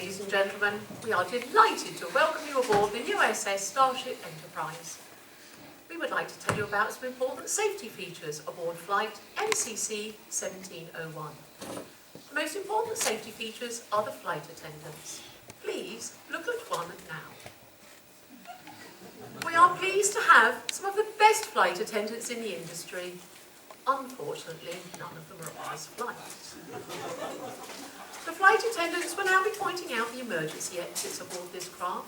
Ladies and gentlemen, we are delighted to welcome you aboard the USS Starship Enterprise. We would like to tell you about some important safety features aboard flight NCC 1701. The most important safety features are the flight attendants. Please look at one now. We are pleased to have some of the best flight attendants in the industry. Unfortunately, none of them are on this flight. The flight attendants will now be pointing out the emergency exits aboard this craft.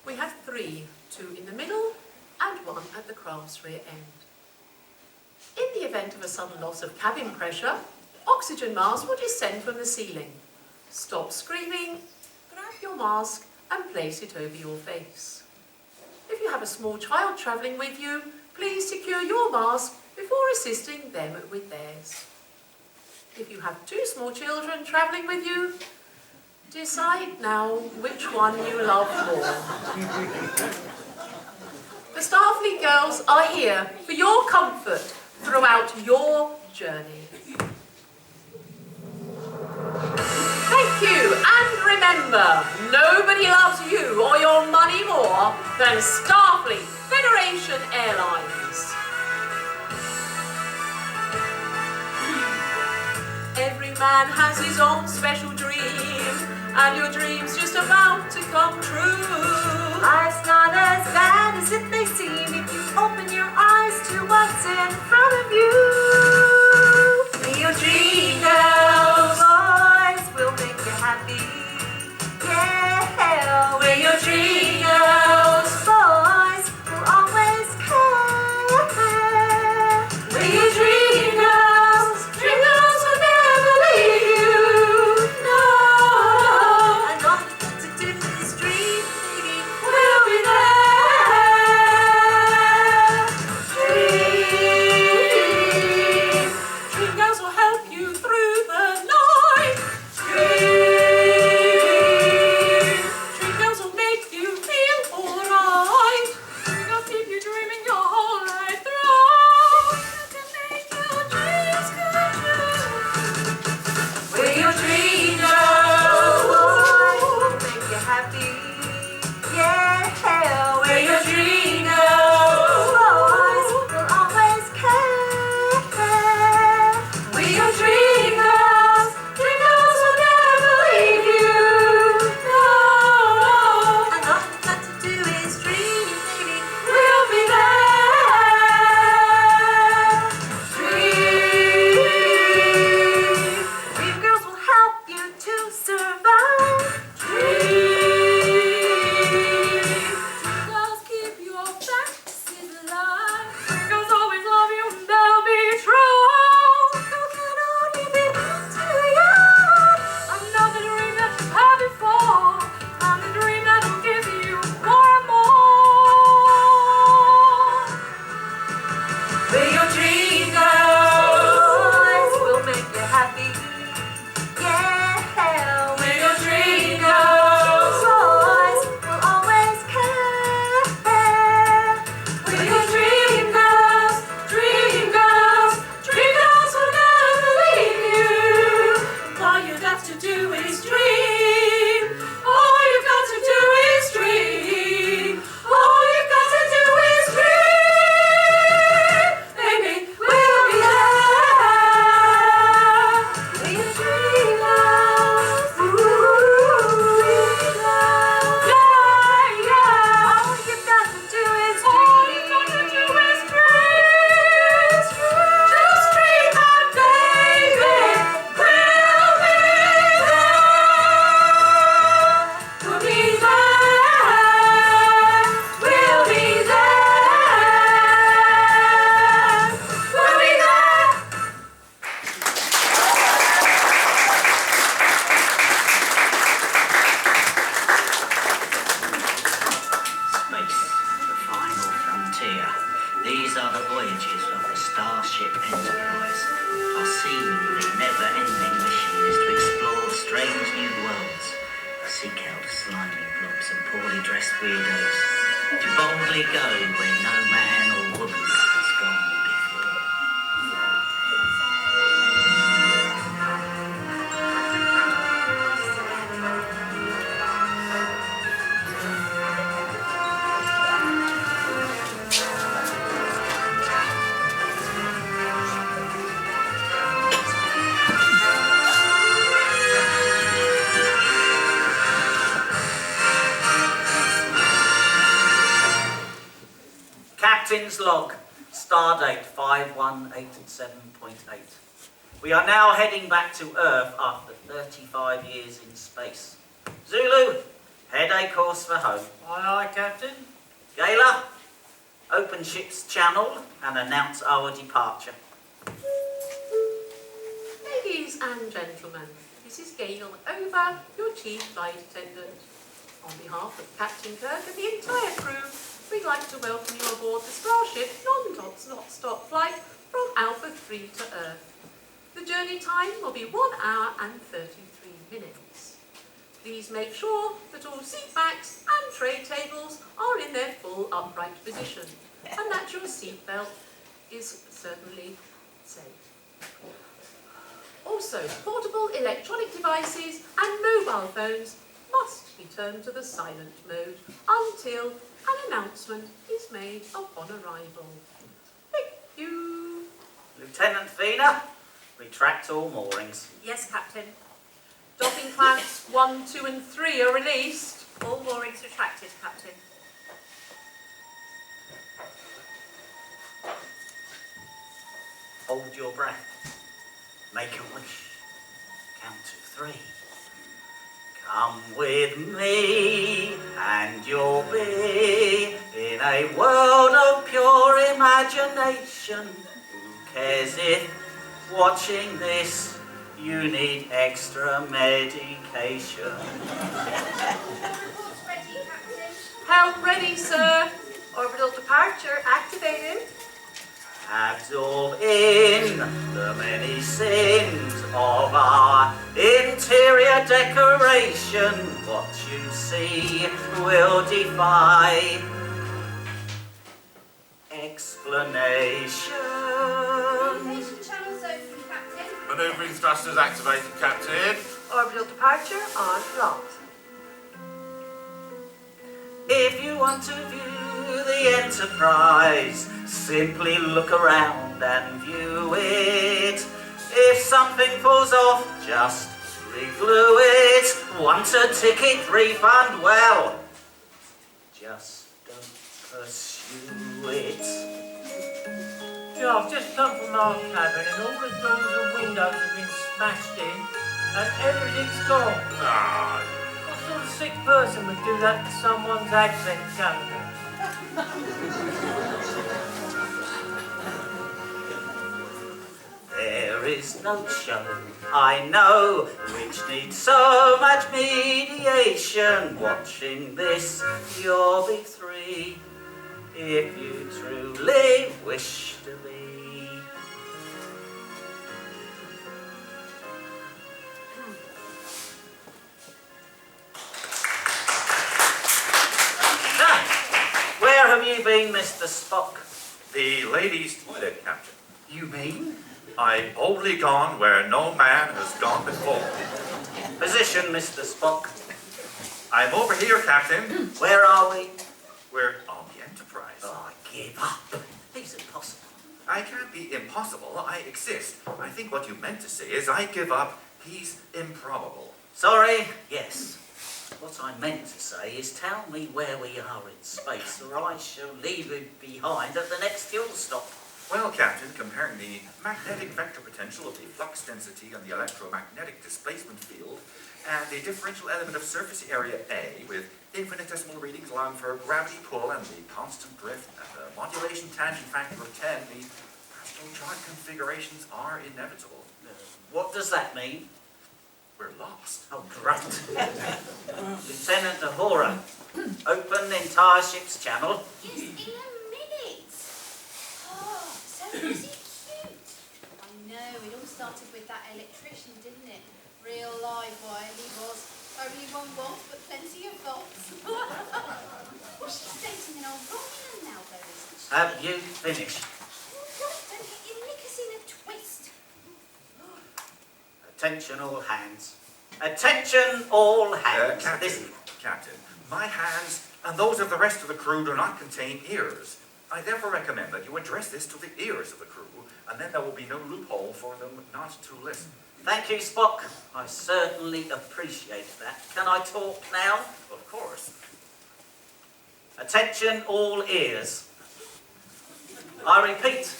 We have 3, 2 in the middle and 1 at the craft's rear end. In the event of a sudden loss of cabin pressure, oxygen masks will descend from the ceiling. Stop screaming, grab your mask and place it over your face. If you have a small child travelling with you, please secure your mask before assisting them with theirs. If you have 2 small children travelling with you, decide now which one you love more. The Starfleet girls are here for your comfort throughout your journey. Thank you, and remember, nobody loves you or your money more than Starfleet Federation Airlines. Every man has his own special dream, and your dream's just about to come true. Life's not as bad as it may seem if you open your eyes to what's in front of you. Be your dream girls. Boys will make you happy. Yeah, we're your dream girls. Boys will always care. We're your dream girls. Dream girls will never leave you. No. And all you got to do is dream, baby. We'll be there. Dream. Dream girls will help you through the night. Dream. Dream girls will make you feel alright. Dream girls keep you dreaming your whole life through. To make your dreams come true. We're your dream girls. Boys will make you happy. Yeah, we're your dream girls. Boys will always care. We're your dream girls. Dream girls will never leave you. No. And all you got to do is dream, baby. We'll be there. Dream. Dream girls will help you to survive. Dream. Girls keep your fantasies alive. Dream girls always love you and they'll be true. You can only be to you. Another dream that you've had before, and the dream that'll give you more and more. We're your dream girls. Boys will make you happy. Yeah, we're your dream girls. Boys will always care. We're your dream girls. Dream girls, dream girls will never leave you. All you got to do is dream. All you got to do is dream. All you got to do is dream. Baby, we'll be there. We're your dream girls. Ooh, dream girls. Yeah, yeah. All you got to do is All you dream. got to do is dream. Just dream that, baby. We'll be there. We'll be there. We'll be there. We'll be there. Space, the final frontier. These are the voyages of the Starship Enterprise. Our seemingly never-ending mission is to explore strange new worlds, seek out slimy blobs and poorly dressed weirdos, to boldly go where no man or woman has gone before. Captain's log, stardate 518.7.8. We are now heading back to Earth after 35 years in space. Zulu, head a course for home. Aye, aye, Captain. Gayla, open ship's channel and announce our departure. Ladies and gentlemen, this is Gail Over, your Chief Flight Attendant. On behalf of Captain Kirk and the entire crew, we'd like to welcome you aboard the Starship non-stop flight from Alpha 3 to Earth. The journey time will be 1 hour and 33 minutes. Please make sure that all seat backs and tray tables are in their full upright position and that your seat belt is certainly safe. Also, portable electronic devices and mobile phones must be turned to the silent mode until an announcement is made upon arrival. Thank you. Lieutenant Fina, retract all moorings. Yes, Captain. Docking clamps 1, 2 and 3 are released. All moorings retracted, Captain. Hold your breath. Make a wish. Count to 3. Come with me and you'll be in a world of pure imagination. Who cares if watching this you need extra medication? Ready, Captain. Help ready, sir. Orbital departure activated. Absorb in the many sins of our interior decoration. What you see will defy explanation. Communication channels open, Captain. Manoeuvring thrusters activated, Captain. Orbital departure on locked. If you want to view the Enterprise, simply look around and view it. If something falls off, just reglue it. Want a ticket refund? Well, just don't pursue it. Yeah, I've just come from our cabin and all the doors and windows have been smashed in and everything's gone. Ah, What sort of sick person would do that to someone's advent calendar? There is no show, I know, which needs so much mediation. Watching this, you'll be 3, if you truly wish to be. Now, where have you been, Mr. Spock? the ladies' toilet, Captain. You mean? I've boldly gone where no man has gone before. Position, Mr. Spock. I'm over here, Captain. Where are we? We're on the Enterprise. Oh, I give up. He's impossible. I can't be impossible. I exist. I think what you meant to say is I give up. He's improbable. Sorry, yes. What I meant to say is tell me where we are in space, or I shall leave you behind at the next fuel stop. Well, Captain, comparing the magnetic vector potential of the flux density and the electromagnetic displacement field, and the differential element of surface area A with infinitesimal readings allowing for gravity pull and the constant drift and the modulation tangent factor of 10, the astrochart configurations are inevitable. What does that mean? We're lost. Oh, great. Lieutenant Uhura, open the entire ship's channel. Yes, in a minute. Oh, so was he cute? I know, it all started with that electrician, didn't it? Real live wire he was. Only one wolf, but plenty of bolts. Well, she's dating an old Romulan now, though, isn't she? Have you finished? Don't get your knickers in a twist. Attention all hands. Attention all hands. Captain, my hands and those of the rest of the crew do not contain ears. I therefore recommend that you address this to the ears of the crew, and then there will be no loophole for them not to listen. Thank you, Spock. I certainly appreciate that. Can I talk now? Of course. Attention all ears. I repeat,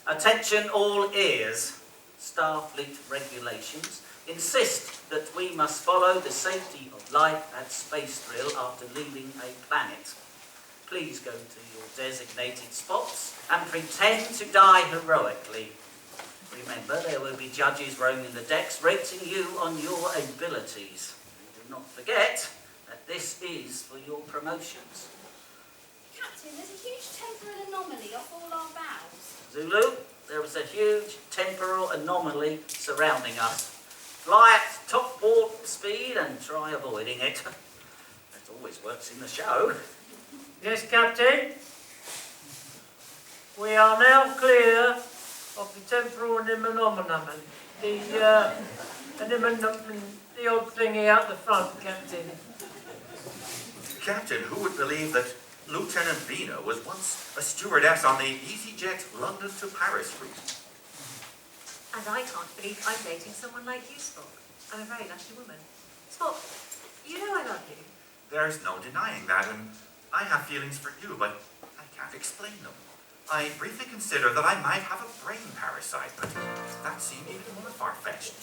attention all ears. Starfleet regulations insist that we must follow the safety of life at space drill after leaving a planet. Please go to your designated spots and pretend to die heroically. Remember, there will be judges roaming the decks rating you on your abilities. And do not forget that this is for your promotions. Captain, there's a huge temporal anomaly off all our bows. Zulu, there is a huge temporal anomaly surrounding us. Fly at top warp speed and try avoiding it. That always works in the show. Yes, Captain. We are now clear of the temporal anomaly. The odd thingy out the front, Captain. Captain, who would believe that Lieutenant Vina was once a stewardess on the EasyJet London to Paris route? And I can't believe I'm dating someone like you, Spock. I'm a very lucky woman. Spock, you know I love you. There's no denying that, and I have feelings for you, but I can't explain them. I briefly considered that I might have a brain parasite, but that seemed even more far-fetched.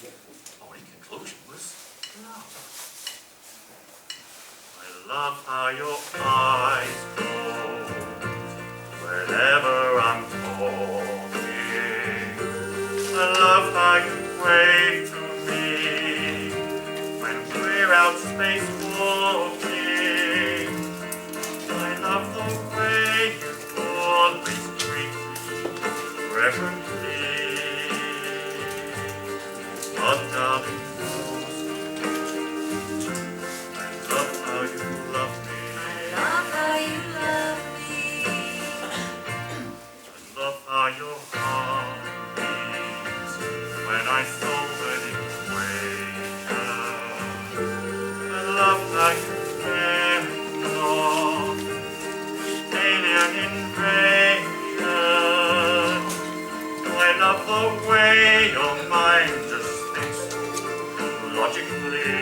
Only conclusion was love. I love how your eyes glow whenever I'm talking. I love how you wave to me when we're out space walking. I love the way you always treat me reverently. But darling, I love how you love me. Love how you love me. I love how your heart beats when I solve an equation. I love how you carry on alien invasion. I love the way your mind just thinks logically.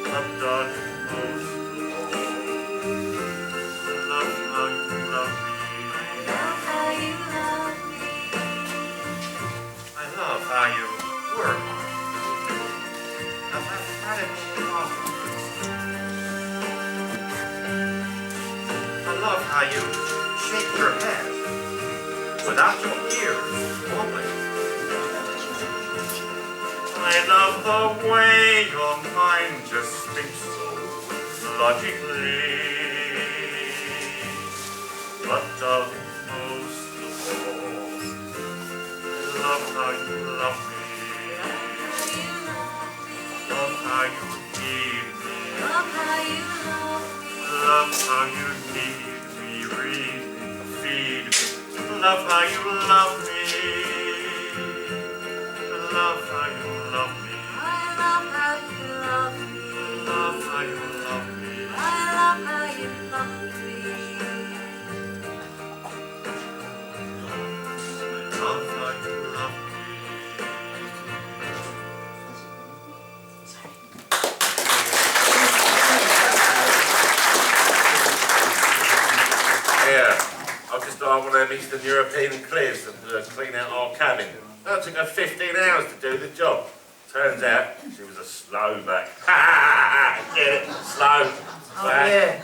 I've done most of all. I love how you love me. Love how you love me. I love how you work on a mathematical problem. I love how you shake your head without your ears wobbling. I love the way your mind just thinks so logically. But darling, most of all, I love how you love me. Love how you need me. Love how you love me. Love how you need me, read me, feed me. Love how you love me. Love how you love me. I love how you love me. Love how you love me. I love how you love me. Love how you love me. Yeah, I've just done one of them Eastern European clears to clean out our cabin. That took her 15 hours to do the job. Turns out she was a Slovak. Get it? Slow. Oh, yeah.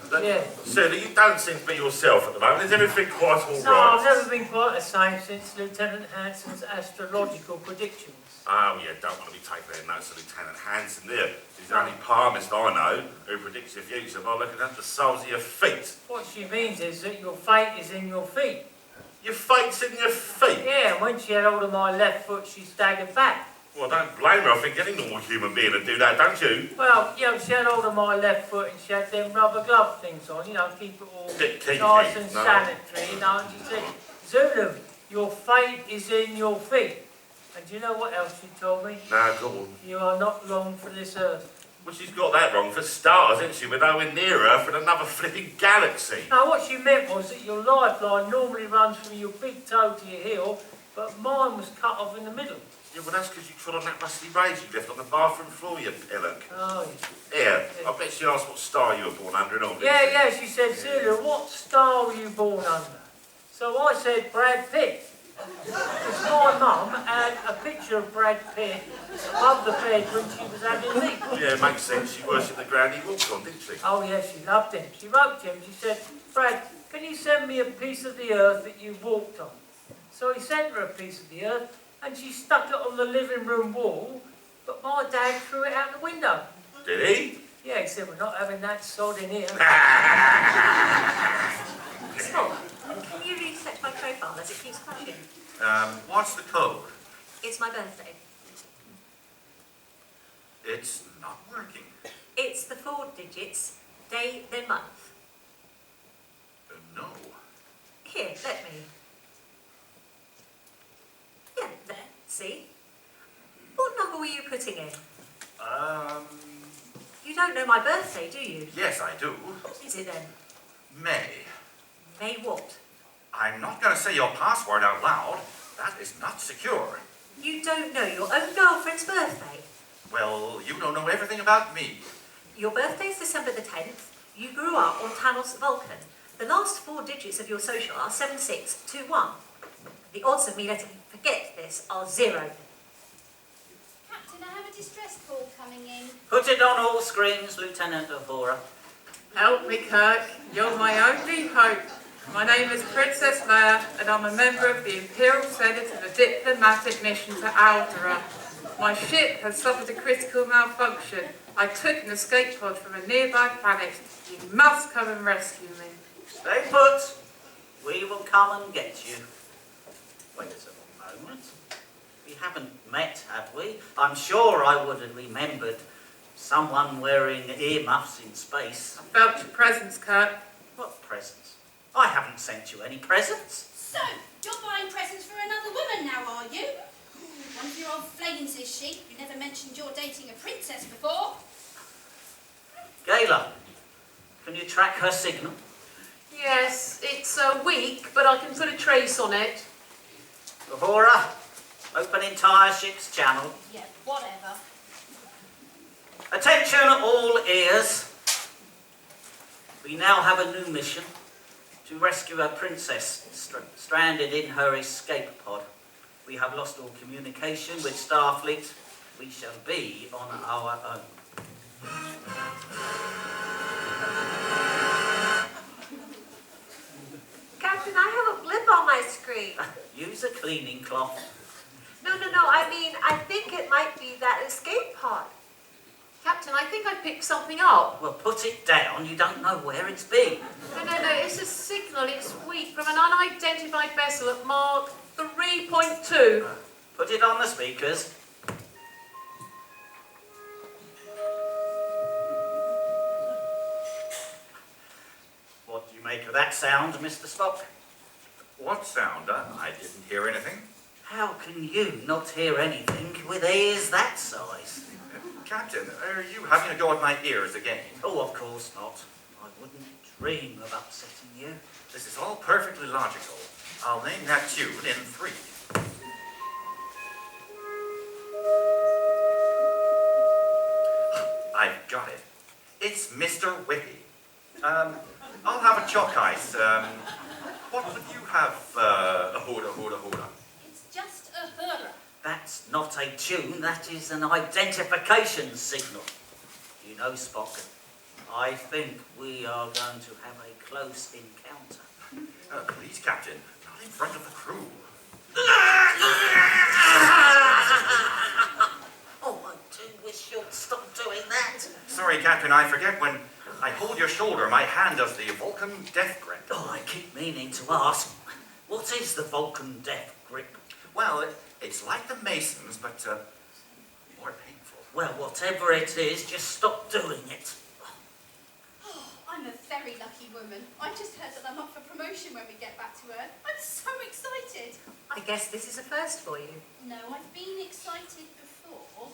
But, Yeah. Sula, you don't seem to be yourself at the moment. Is everything quite all No, I've right? never been quite the same since Lieutenant Hanson's astrological predictions. Oh, yeah, don't want to be taking their notes of Lieutenant Hanson there. He's the only palmist I know who predicts your future by looking at the soles of your feet. What she means is that your fate is in your feet. Your fate's in your feet? Yeah, and when she had hold of my left foot, she staggered back. Well, don't blame her. I think any normal human being would do that, don't you? Well, you know, she had hold of my left foot and she had them rubber glove things on, you know, keep it all Keep nice it, and no. sanitary, you know, and she said, Zulu, your fate is in your feet. And do you know what else she told me? No, go on. You are not long for this earth. Well, she's got that wrong for starters, isn't she? We're nowhere near Earth in another flipping galaxy. Now, what she meant was that your lifeline normally runs from your big toe to your heel, but mine was cut off in the middle. Yeah, well, that's because you trod on that rusty rage you left on the bathroom floor, you pillock. Oh, Here, I bet she asked what star you were born under and all this. yeah, she said, Celia, what star were you born under? So I said Brad Pitt. Because my mum had a picture of Brad Pitt above the bed when she was having me. Yeah, it makes sense. She worshipped the ground he walked on, didn't she? Oh, yeah, she loved him. She wrote to him. She said, Brad, can you send me a piece of the earth that you walked on? So he sent her a piece of the earth, and she stuck it on the living room wall, but my dad threw it out the window. Did he? Yeah, he said, we're not having that sod in here. Small, can you reset my profile as it keeps crashing? What's the code? It's my birthday. It's not working. It's the 4 digits, day, then month. No. Here, let me. Yeah, there, see? What number were you putting in? You don't know my birthday, do you? Yes, I do. What is it then? May. May what? I'm not going to say your password out loud. That is not secure. You don't know your own girlfriend's birthday? Well, you don't know everything about me. Your birthday's December the 10th. You grew up on Tanos Vulcan. The last 4 digits of your social are 7621. The odds of me letting you forget this are 0. Captain, I have a distress call coming in. Put it on all screens, Lieutenant Uhura. Help me, Kirk. You're my only hope. My name is Princess Leia, and I'm a member of the Imperial Senate of a diplomatic mission to Aldera. My ship has suffered a critical malfunction. I took an escape pod from a nearby planet. You must come and rescue me. Stay put. We will come and get you. Wait a moment. We haven't met, have we? I'm sure I would have remembered someone wearing earmuffs in space. I felt your presence, Kirk. What presents? I haven't sent you any presents. So, you're buying presents for another woman now, are you? One of your old flames, is she? You never mentioned you're dating a princess before. Gayla, can you track her signal? Yes, it's weak, but I can put a trace on it. Uhura, open entire ship's channel. Yeah, whatever. Attention all ears. We now have a new mission to rescue a princess stranded in her escape pod. We have lost all communication with Starfleet. We shall be on our own. Captain, I have a blip on my screen. Use a cleaning cloth. No, I mean, I think it might be that escape pod. Captain, I think I picked something up. Well, put it down. You don't know where it's been. No, it's a signal. It's weak from an unidentified vessel at Mark 3.2. Put it on the speakers. What do you make of that sound, Mr. Spock? What sound? I didn't hear anything. How can you not hear anything with ears that size? Captain, are you having a go at my ears again? Oh, of course not. I wouldn't dream of upsetting you. This is all perfectly logical. I'll name that tune in 3. I've got it. It's Mr. Whippy. I'll have a chalk ice. What would you have, Uhura? It's just a hurrah. That's not a tune, that is an identification signal. You know, Spock, I think we are going to have a close encounter. Please, Captain, not in front of the crew. Oh, I do wish you'd stop doing that. Sorry, Captain, I forget when I hold your shoulder, my hand does the Vulcan death grip. Oh, I keep meaning to ask, what is the Vulcan death grip? Well, it's like the Masons, but more painful. Well, whatever it is, just stop doing it. Oh, I'm a very lucky woman. I just heard that I'm up for promotion when we get back to Earth. I'm so excited. I guess this is a first for you. No, I've been excited before.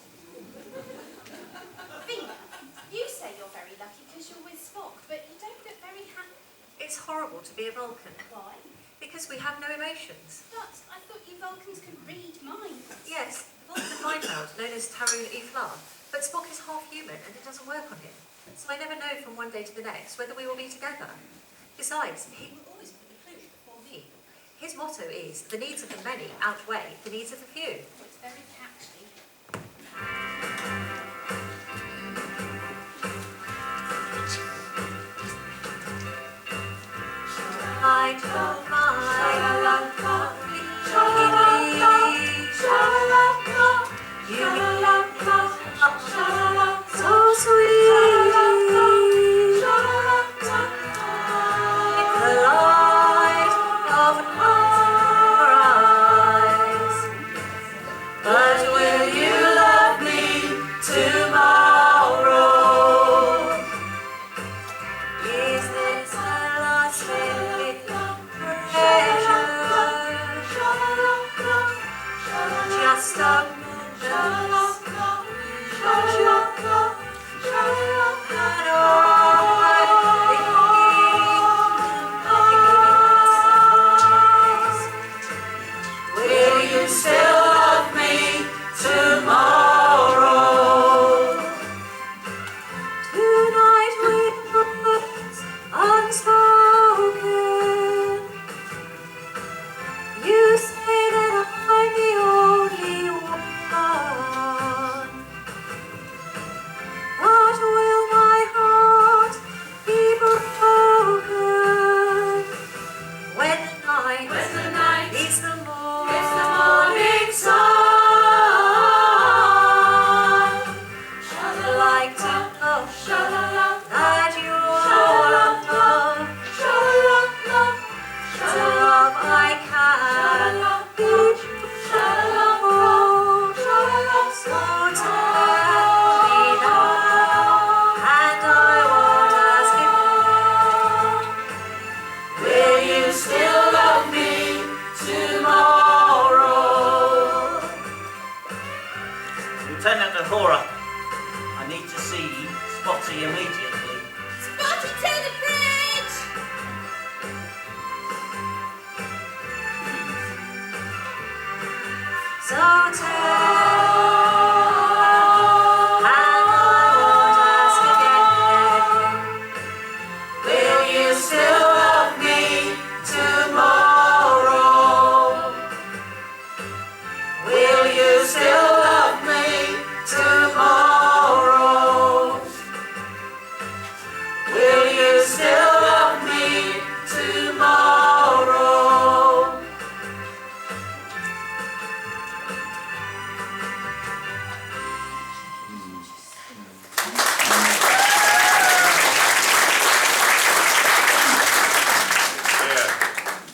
Vina, you say you're very lucky because you're with Spock, but you don't look very happy. It's horrible to be a Vulcan, Why? because we have no emotions. But I thought you Vulcans could read minds. Yes, Well, the mind-meld, known as Tarun Ifla, but Spock is half human and it doesn't work on him. So I never know from one day to the next whether we will be together. Besides, he will always put the clue before me. His motto is, the needs of the many outweigh the needs of the few. Oh, it's very catchy. Light of mine, so sweet. The light of our eyes. But will you love me tomorrow? Is this a lasting pleasure? Just a moment. Will you still love me tomorrow? Tonight with words unspoken, you say that I'm the only one. But will my heart be broken when the night meets the morning sun? I'd like to know that you're love, to love I can be true. So tell me now, and I won't ask you. Will you still love me tomorrow? Lieutenant Uhura, I need to see Spotty immediately. Spotty to the bridge! So tell, and I won't ask again. Will you still love me tomorrow? Will you still love me tomorrow? Will you still love me tomorrow? Yeah,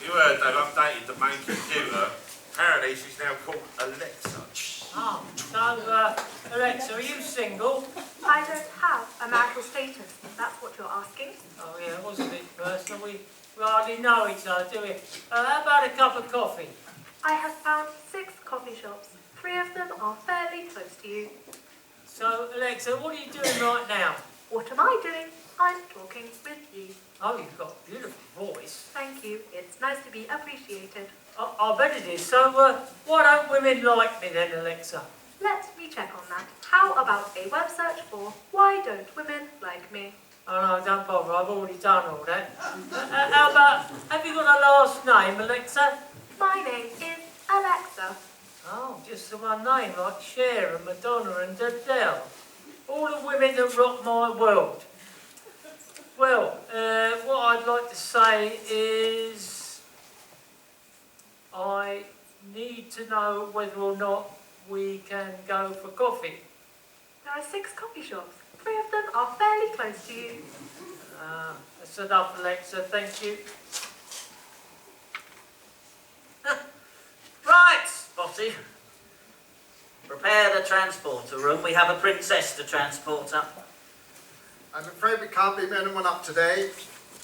you heard they've updated the main computer. Apparently she's now called Alexa. Oh, so, Alexa, are you single? I don't have a marital status, if that's what you're asking. Oh yeah, it was a bit personal. We hardly know each other, do we? How about a cup of coffee? I have found 6 coffee shops. 3 of them are fairly close to you. So, Alexa, what are you doing right now? What am I doing? I'm talking with you. Oh, you've got a beautiful voice. Thank you. It's nice to be appreciated. I bet it is. So, why don't women like me then, Alexa? Let me check on that. How about a web search for why don't women like me? Oh no, don't bother, I've already done all that. How about, have you got a last name, Alexa? My name is Alexa. Oh, just the one name, like Cher and Madonna and Adele. All the women that rock my world. Well, what I'd like to say is I need to know whether or not we can go for coffee. There are 6 coffee shops. 3 of them are fairly close to you. That's enough, Alexa, thank you. Right, Spotty. Prepare the transporter room. We have a princess to transport up. I'm afraid we can't be men and one up today.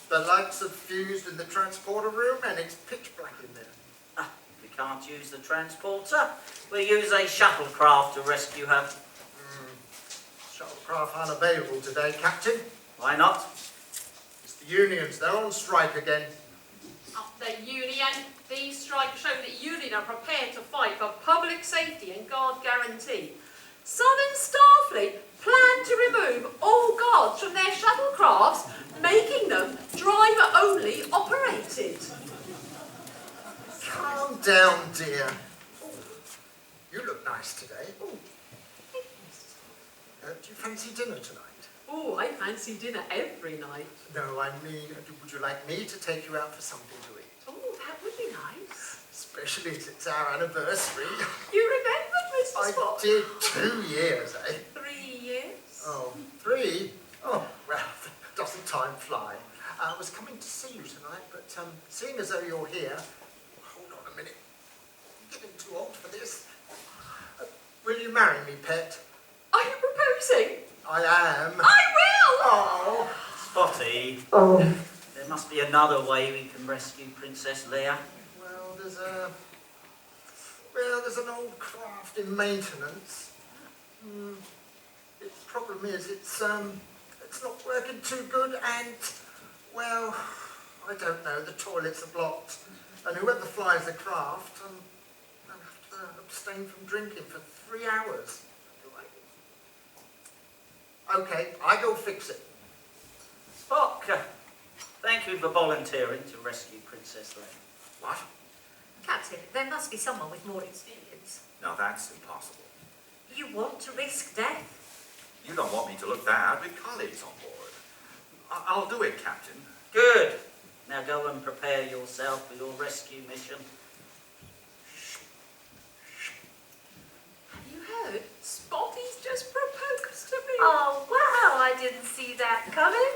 The lights have fused in the transporter room and it's pitch black in there. Ah, we can't use the transporter. We'll use a shuttlecraft to rescue her. Shuttlecraft unavailable today, Captain. Why not? It's the unions. They're on strike again. Oh, The union. These strikes show that union are prepared to fight for public safety and guard guarantee. Southern Starfleet plan to remove all guards from their shuttlecrafts, making them driver-only operated. Calm down, dear. Ooh, you look nice today. Ooh. Do you fancy dinner tonight? Oh, I fancy dinner every night. No, I mean, would you like me to take you out for something to eat? Oh, that would be nice. Especially as it's our anniversary. You remembered, Mr. Spock? I did 2 years, eh? 3 years. Oh, 3? Oh, well, doesn't time fly? I was coming to see you tonight, but seeing as though you're here, hold on a minute. I'm getting too old for this. Will you marry me, pet? Are you proposing? I am. I will! Oh. Spotty, Oh. there must be another way we can rescue Princess Leia. Well, there's an old craft in maintenance. The problem is it's not working too good, and well, I don't know. The toilets are blocked, and whoever flies the craft, they'll have to abstain from drinking for 3 hours. Okay, I go fix it. Spock, thank you for volunteering to rescue Princess Leia. What? Captain, there must be someone with more experience. Now that's impossible. You want to risk death? You don't want me to look bad with colleagues on board. I'll do it, Captain. Good. Now go and prepare yourself for your rescue mission. Have you heard? Spotty's just proposed to me. Oh, wow, I didn't see that coming.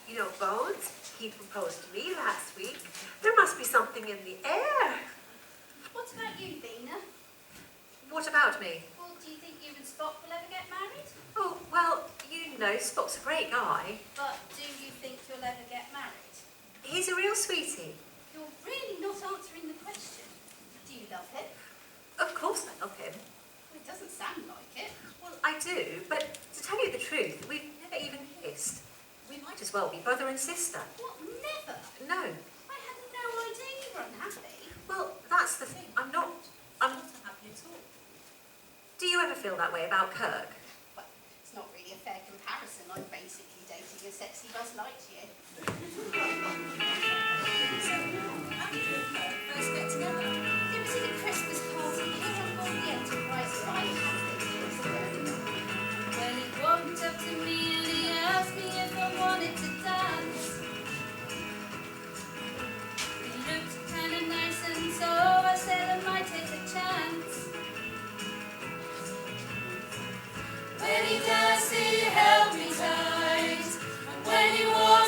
You know, Bones, he proposed to me last week. There must be something in the air. What about you, Vina? What about me? Well, do you think you and Spock will ever get married? Oh, well, you know, Spock's a great guy. But do you think you'll ever get married? He's a real sweetie. You're really not answering the question. Do you love him? Of course I love him. Well, it doesn't sound like it. Well, I do, but to tell you the truth, we've never even kissed. We might as well be brother and sister. What? Never? No. I had no idea you were unhappy. Well, that's the thing. I'm not unhappy at all. Do you ever feel that way about Kirk? Well, it's not really a fair comparison. I'm basically dating a sexy Buzz Lightyear. So, how did you and Kirk first get together? It was at a Christmas party here on board the Enterprise 500 years ago. Well, he walked up to me and he asked me if I wanted to dance. He looked kind of nice and so I said I might take a chance. When he danced, he held me tight, and when he walked,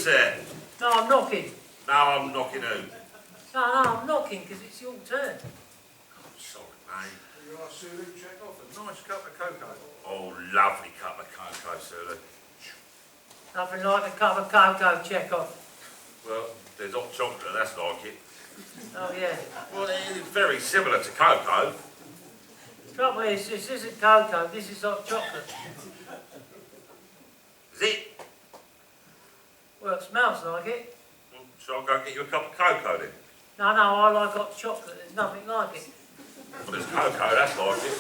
Who's there? No, I'm knocking. No, I'm knocking who? No, I'm knocking because it's your turn. I'm sorry, mate. You are Sulu, check off a nice cup of cocoa. Oh, lovely cup of cocoa, Sulu. Nothing like a cup of cocoa, Chekhov. Well, there's hot chocolate, that's like it. Oh, yeah. Well, it's very similar to cocoa. The trouble is, this isn't cocoa, this is hot chocolate. Is it? Well, it smells like it. So I'll go and get you a cup of cocoa then. No, I like hot chocolate, there's nothing like it. Well, there's cocoa, that's like it.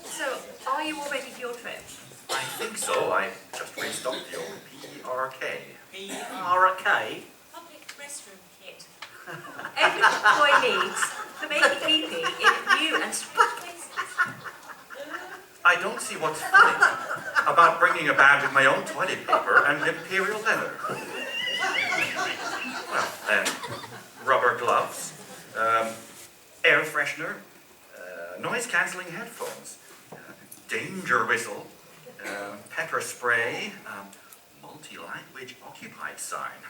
So, are you all ready for your trip? I think so. I just restocked the old PRK. PRK? Public restroom kit. Everything a boy needs for making pee-pee in new and spacious. I don't see what's funny about bringing a bag with my own toilet paper and imperial leather. Well, rubber gloves, air freshener, noise-cancelling headphones, danger whistle, pepper spray, multi-language occupied sign.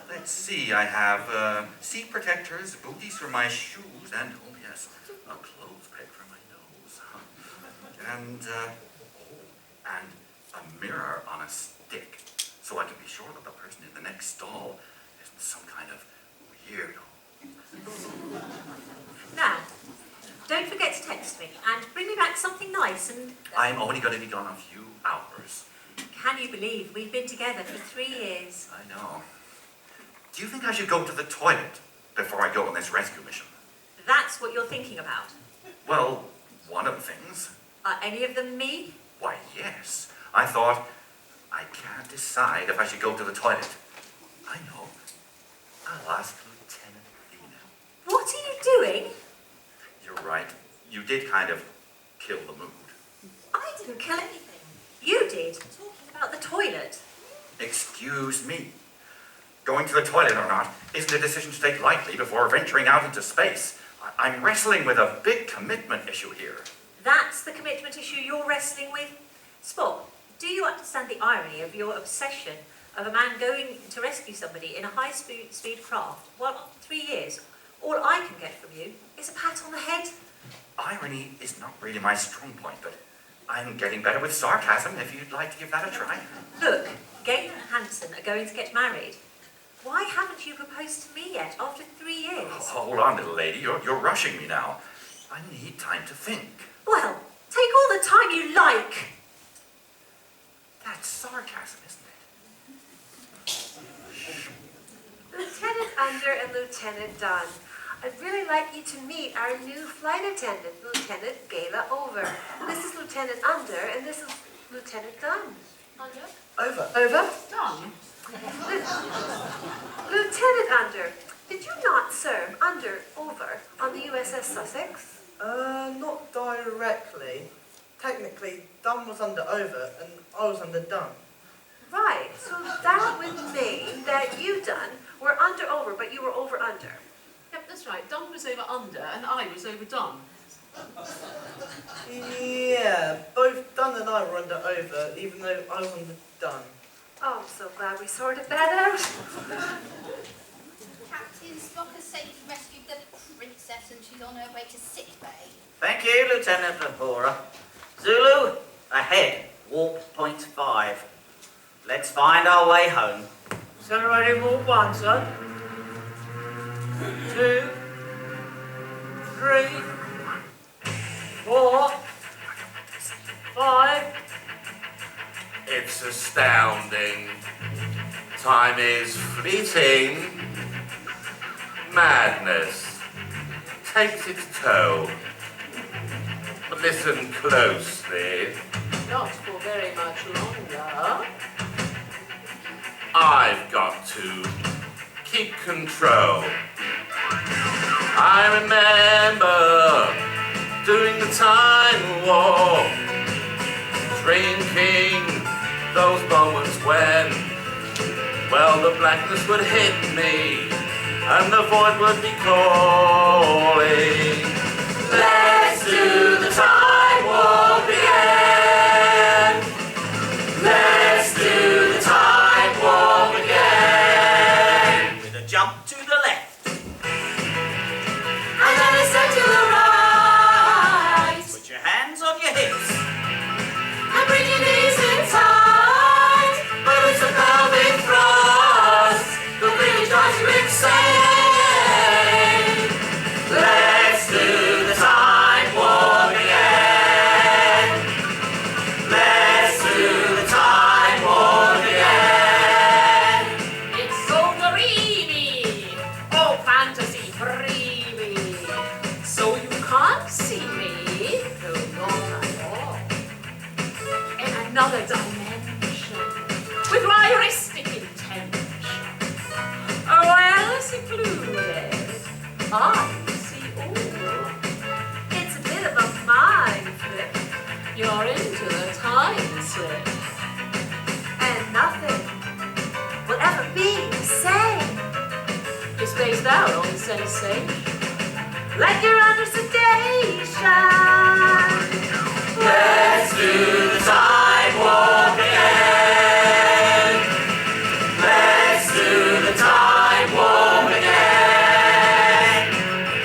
Let's see, I have seat protectors, booties for my shoes, and, oh yes, a clothes peg for my nose. And a mirror on a stick, so I can be sure that the person in the next stall isn't some kind of weirdo. Now, don't forget to text me and bring me back something nice and... I'm only going to be gone a few hours. Can you believe we've been together for 3 years? I know. Do you think I should go to the toilet before I go on this rescue mission? That's what you're thinking about. Well, one of the things. Are any of them me? Why, yes. I thought, I can't decide if I should go to the toilet. I know. I'll ask Lieutenant Dina. What are you doing? You're right. You did kind of kill the mood. I didn't kill anything. You did. Talking about the toilet. Excuse me. Going to the toilet or not isn't a decision to take lightly before venturing out into space. I'm wrestling with a big commitment issue here. That's the commitment issue you're wrestling with? Spock, do you understand the irony of your obsession of a man going to rescue somebody in a high-speed craft? Well, 3 years. All I can get from you is a pat on the head. Irony is not really my strong point, but I'm getting better with sarcasm if you'd like to give that a try. Look, Gail and Hanson are going to get married. Why haven't you proposed to me yet after 3 years? Oh, hold on, little lady. You're rushing me now. I need time to think. Well, take all the time you like. That's sarcasm, isn't it? Lieutenant Under and Lieutenant Dunn, I'd really like you to meet our new flight attendant, Lieutenant Gayla Over. This is Lieutenant Under, and this is Lieutenant Dunn. Under? Over. Done. Lieutenant Under, did you not serve over on the USS Sussex? Not directly. Technically, Dunn was under over and I was under Dunn. Right, so that would mean that you, Dunn, were over, but you were under. Yep, that's right. Don was over under and I was over Don. Yeah, both Dunn and I were under over, even though I was under Dunn. Oh, I'm so glad we sorted that out. Captain Spock has safely rescued the princess and she's on her way to sick bay. Thank you, Lieutenant Labora. Zulu, ahead, warp point 5. Let's find our way home. Accelerating warp 1, son. 2, 3, 4, 5. It's astounding. Time is fleeting. Madness takes its toll. But listen closely. Not for very much longer. I've got to keep control. I remember doing the time warp, drinking those moments when, well, the blackness would hit me and the void would be calling. Let's do the time warp again. with voyeuristic intention. Well secluded, I see all. It's a bit of a mind flip. You're into the time slip. And nothing will ever be the same. You're spaced out on sensation. Like you're under sedation. Let's do the time warp again. Let's do the time warp again.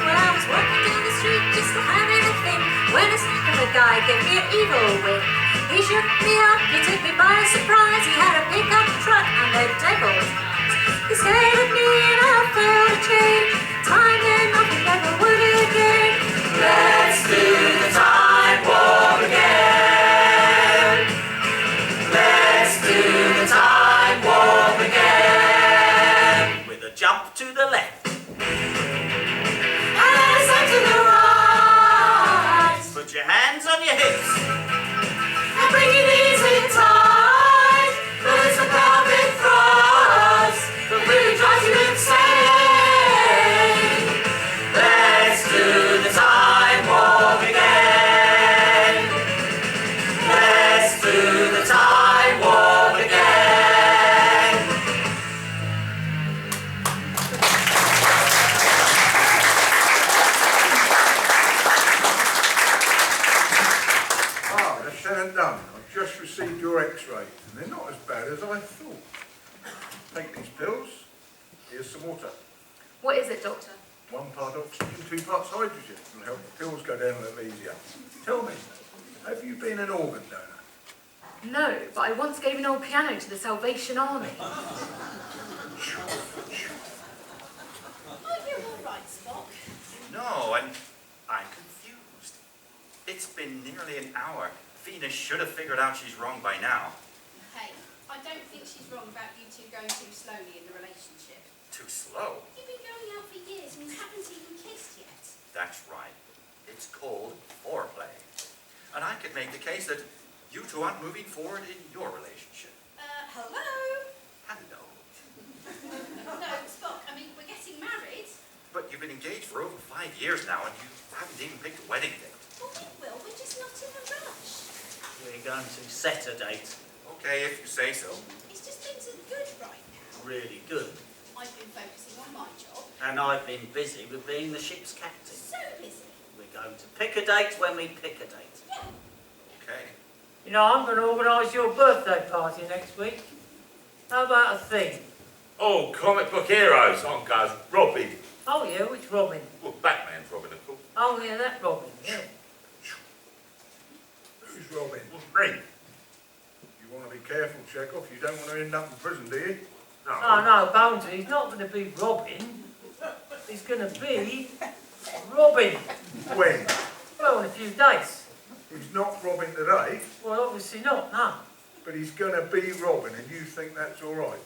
When I was walking down the street just having a think, when a sniff of a guy gave me an evil wink. He shook me up, he took me by surprise. He had a pickup truck and the devil's eyes. He stared at me and I felt a change. Time and nothing never would again. Let's do the time warp again. Let's do the time warp again. With a jump to the left. And then a step to the right. Put your hands on your hips. And bring it easy tight. There's a pelvic thrust that really drives you insane. Let's do the time warp again. Let's do the time warp again. Ah, Lieutenant Dunn, I've just received your x-ray, and they're not as bad as I thought. Take these pills. Here's some water. What is it, Doctor? 1 part oxygen, 2 parts hydrogen. It'll help the pills go down a little easier. Tell me, have you been an organ donor? No, but I once gave an old piano to the Salvation Army. Oh, you're all right, Spock. No, I'm confused. It's been nearly an hour. Venus should have figured out she's wrong by now. Hey, I don't think she's wrong about you two going too slowly in the relationship. Too slow. You've been going out for years and you haven't even kissed yet. That's right. It's called foreplay. And I could make the case that you two aren't moving forward in your relationship. Hello? Hello. No, Spock, I mean, we're getting married. But you've been engaged for over 5 years now, and you haven't even picked a wedding date. Well, we will, we're just not in a rush. We're going to set a date. Okay, if you say so. It's just things are good right now. Really good. I've been focusing on my job. And I've been busy with being the ship's captain. So busy. We're going to pick a date when we pick a date. Yeah. Okay. You know, I'm going to organise your birthday party next week. How about a theme? Oh, comic book heroes, on goes Robin. Oh yeah, which Robin? Well, Batman's Robin, of course. Oh yeah, that Robin, yeah. Who's Robin? Me. You want to be careful, Chekhov. You don't want to end up in prison, do you? No. Oh no, Bonesy, he's not going to be Robin. He's going to be Robin. When? Well, in a few days. He's not Robin today, Well, obviously not, no. but he's going to be Robin, and you think that's all right?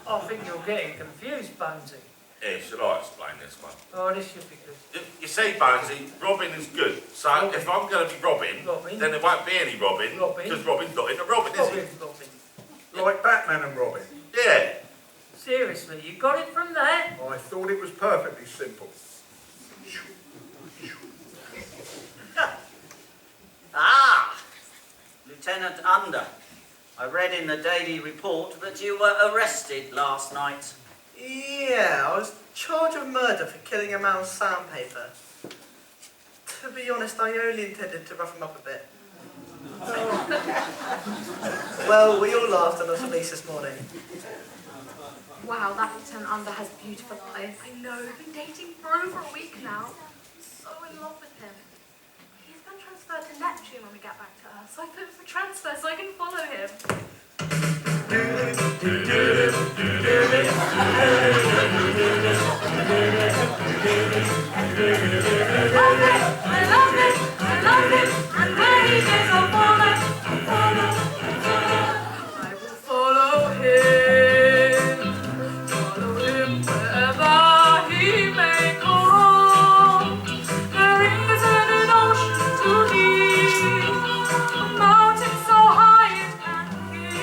I think you're getting confused, Bonesy. Yeah, should I explain this one? Oh, this should be good. You see, Bonesy, Robin is good. So Robin. if I'm going to be Robin, Robin. then there won't be any Robin. Robin. Because Robin's not in a Robin, is Robin, Robin. Like Batman and Robin. he? Yeah. Seriously, you got it from there? I thought it was perfectly simple. Ah! Lieutenant Under, I read in the daily report that you were arrested last night. Yeah, I was charged with murder for killing a man with sandpaper. To be honest, I only intended to rough him up a bit. Well, we all laughed at the police this morning. Wow, that Lieutenant Under has beautiful eyes. I know, we've been dating for over a week now. I'm so in love with him. He's been transferred to Neptune when we get back to Earth, so I put for transfer so I can follow him. And where he goes, I'll follow, I will follow him wherever he may go. There isn't an ocean too deep, a mountain so high it can't keep.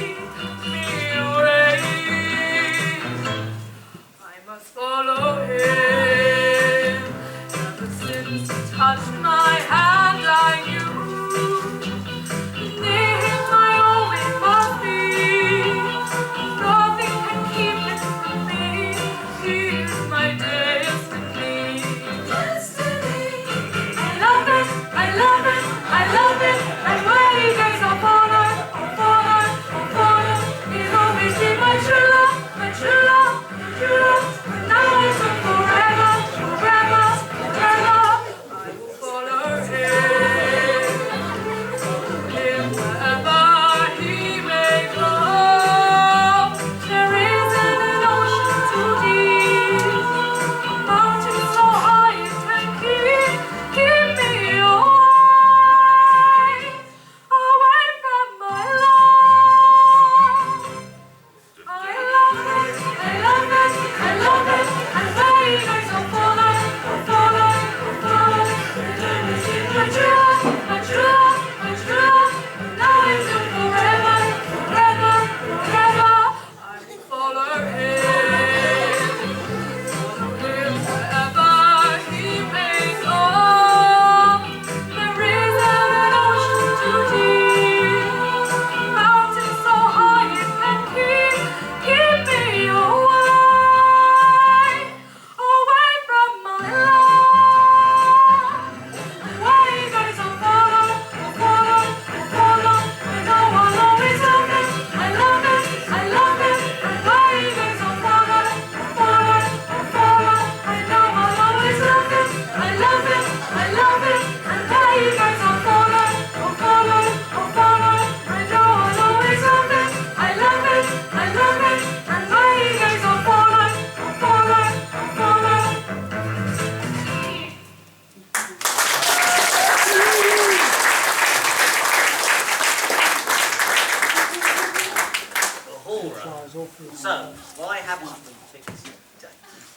So, why haven't we picked a date?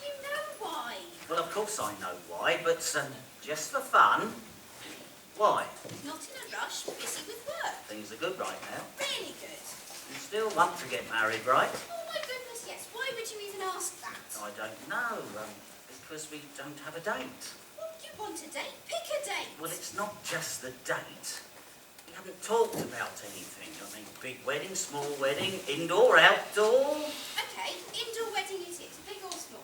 You know why. Well, of course I know why, but just for fun, why? Not in a rush, busy with work. Things are good right now. Really good. You still want to get married, right? Oh my goodness, yes. Why would you even ask that? I don't know, because we don't have a date. Well, you want a date? Pick a date. Well, it's not just the date. We haven't talked about anything. I mean, big wedding, small wedding, indoor, outdoor. Okay, indoor wedding it is. Big or small?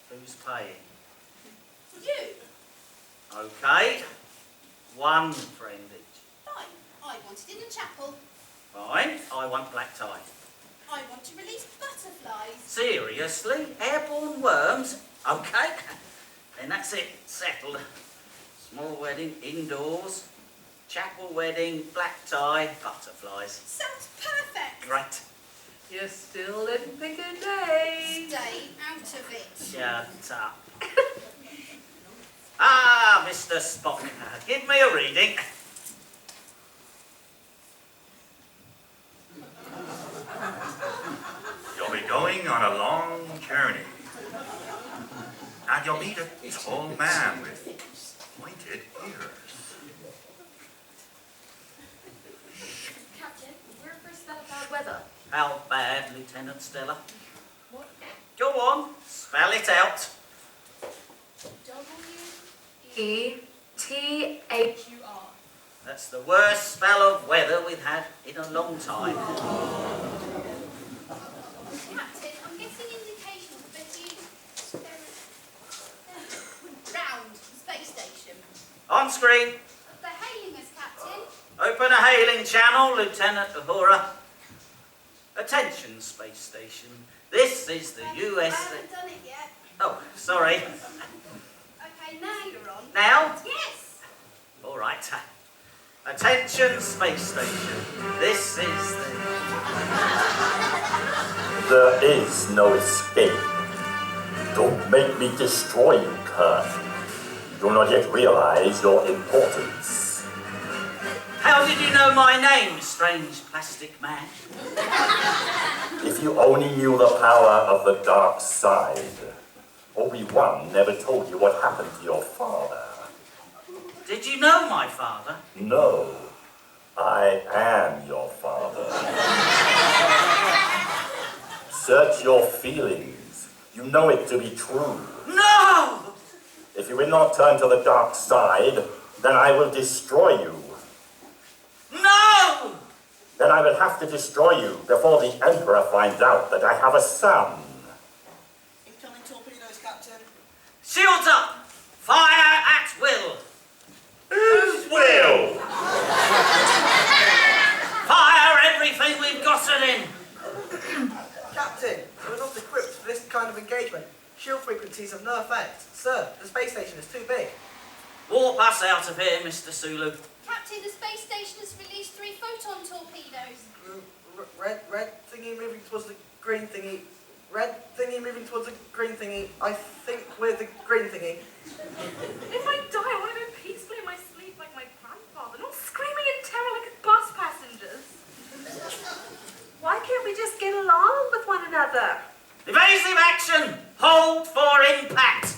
Who's paying? You. Okay. One friend each. Fine. I want it in the chapel. Fine. I want black tie. I want to release butterflies. Seriously? Airborne worms? Okay. Then that's it. Settled. Small wedding, indoors. Chapel wedding, black tie, butterflies. Sounds perfect. Great. You still didn't pick a day. Stay out of it. Shut up. Ah, Mr. Spock, give me a reading. You'll be going on a long journey. And you'll meet a tall man with pointed ears. Captain, we're first about bad weather. How bad, Lieutenant Stella? What? Go on, spell it out. W-E-T-H-U-R. That's the worst spell of weather we've had in a long time. Captain, I'm getting indications that round the space station. On screen. They're hailing us, Captain. Open a hailing channel, Lieutenant Uhura. Attention, space station. This is the I US... haven't done it yet. Oh, sorry. Okay, now you're on. Now? Yes. All right. Attention, space station. This is the... There is no escape. Don't make me destroy you, Kirk. You do not yet realize your importance. How did you know my name, strange plastic man? If you only knew the power of the dark side. Obi-Wan never told you what happened to your father. Did you know my father? No, I am your father. Search your feelings. You know it to be true. No! If you will not turn to the dark side, then I will destroy you. No! Then I will have to destroy you before the Emperor finds out that I have a son. Incoming torpedoes, Captain. Shields up! Fire at will! Whose will? Fire everything we've got it in! Captain, we're not equipped for this kind of engagement. Shield frequencies have no effect. Sir, the space station is too big. Warp us out of here, Mr. Sulu. Captain, the space station has released 3 photon torpedoes. Red thingy moving towards the green thingy. Red thingy moving towards the green thingy. I think we're the green thingy. If I die, I want to go peacefully in my sleep like my grandfather, not screaming in terror like bus passengers. Why can't we just get along with one another? Evasive action! Hold for impact!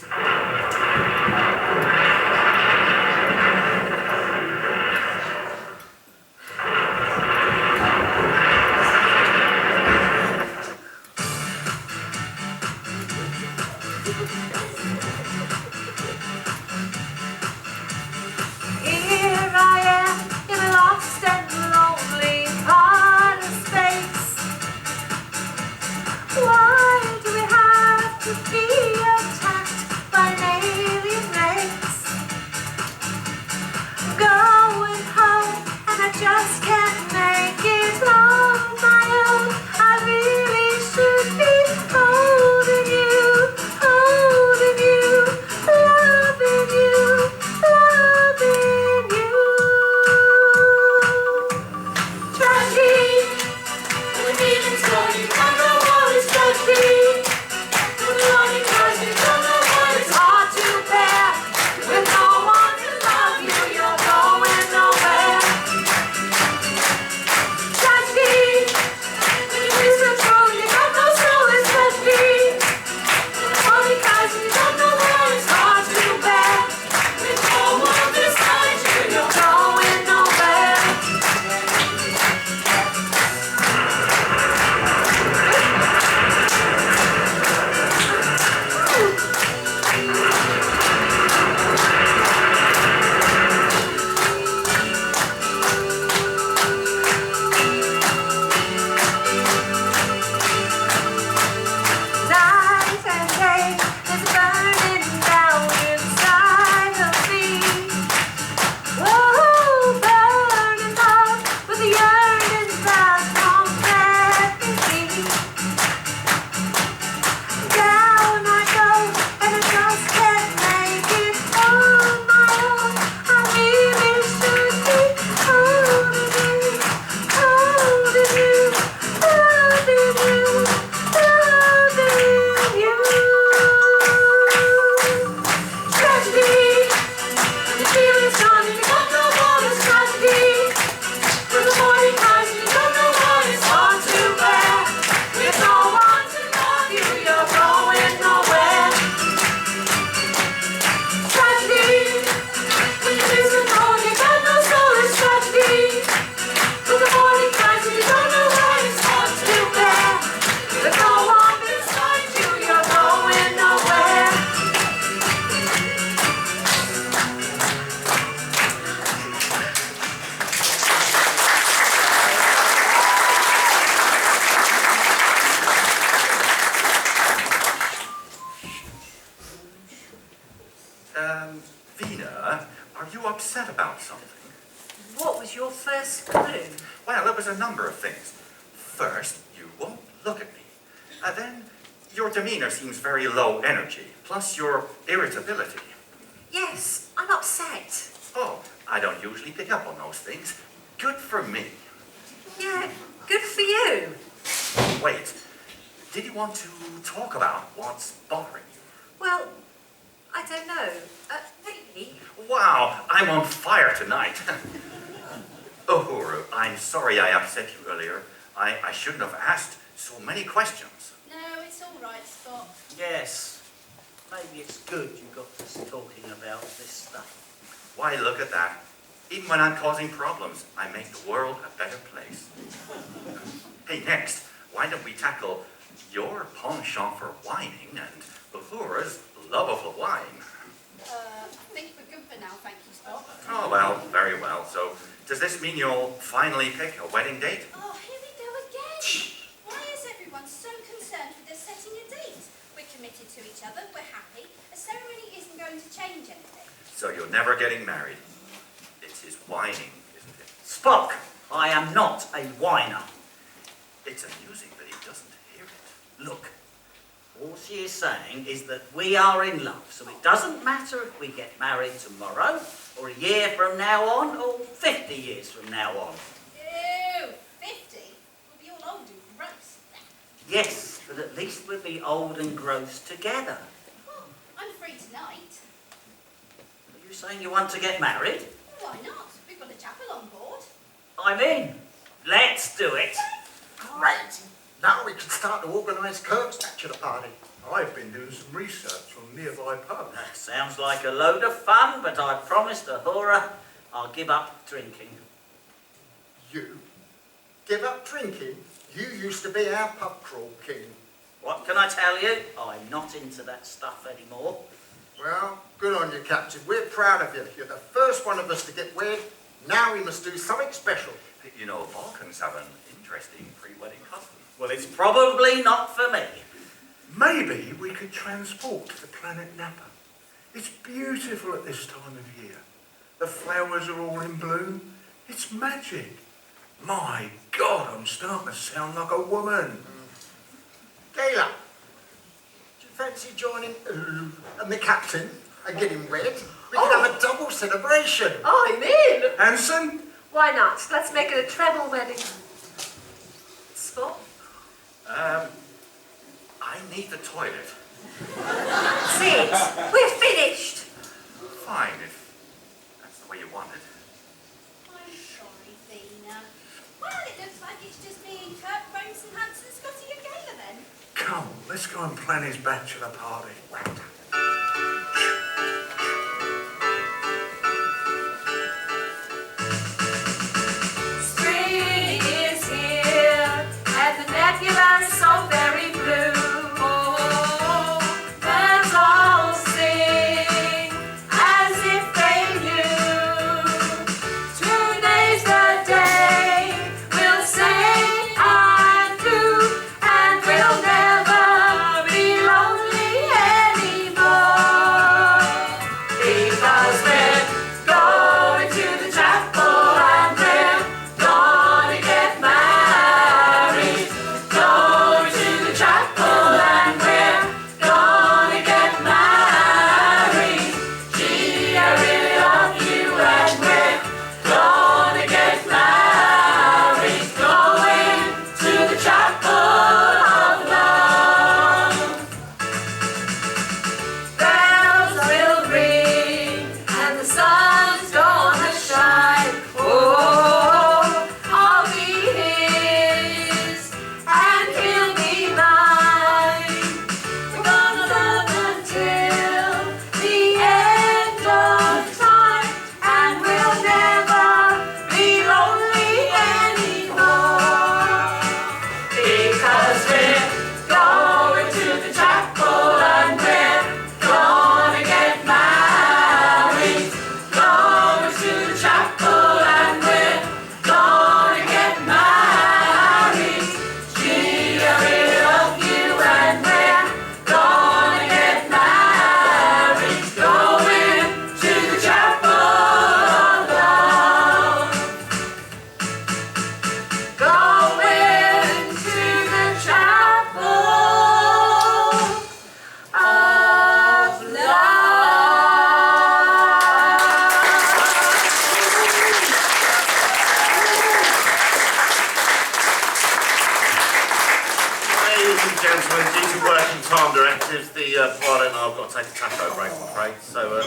Here I am in a lost and lonely part of space. Why do we have to be attacked notice a number of things. First, you won't look at me. Then, your demeanor seems very low energy, plus your irritability. Yes, I'm upset. Oh, I don't usually pick up on those things. Good for me. Yeah, good for you. Wait, did you want to talk about what's bothering you? Well, I don't know. Maybe. Wow, I'm on fire tonight. Uhuru, I'm sorry I upset you earlier. I shouldn't have asked so many questions. No, it's all right, Spot. Yes, maybe it's good you got us talking about this stuff. Why, look at that. Even when I'm causing problems, I make the world a better place. Hey, next, why don't we tackle your penchant for whining and Uhura's love of the wine? I think we're good for now, thank you, Spot. Oh, well, very well. So, does this mean you'll finally pick a wedding date? Oh, here we go again. Why is everyone so concerned with us setting a date? We're committed to each other, we're happy. A ceremony isn't going to change anything. So you're never getting married. It's his whining, isn't it? Spock, I am not a whiner. It's amusing that he doesn't hear it. Look, all she is saying is that we are in love, so it doesn't matter if we get married tomorrow, or a year from now on, or 50 years from now on. Ew, 50? We'll be all old and gross. Yes, but at least we'll be old and gross together. Oh, I'm free tonight. Are you saying you want to get married? Why not? We've got a chapel on board. I'm in. Let's do it. Great! Now we can start to organise Kirk's bachelor party. I've been doing some research on nearby pubs. That sounds like a load of fun, but I promised Uhura I'll give up drinking. You? Give up drinking? You used to be our pub crawl king. What can I tell you? I'm not into that stuff anymore. Well, good on you, Captain. We're proud of you. You're the first one of us to get wed. Now we must do something special. You know, Vulcans have an interesting pre-wedding custom. Well, it's probably not for me. Maybe we could transport to the planet Napa. It's beautiful at this time of year. The flowers are all in bloom. It's magic. My God, I'm starting to sound like a woman. Gayla, do you fancy joining the captain and getting wed? We can have a double celebration. I'm in. Hanson? Why not? Let's make it a treble wedding. Spot? I need the toilet. Sid, we're finished. Fine, if that's the way you want it. I'm sorry, Thena. Well, it looks like it's just me and Kirk, Rose and Hanson, Scotty and Gayla then. Come, let's go and plan his bachelor party. Spring is here, and the nebula is so very blue. Oh, birds all sing as if they knew. Today's the day we'll say I do, and we'll never be lonely anymore. Ladies and gentlemen, due to working time directives, the pilot and I have got to take a taco break, I'm afraid. So,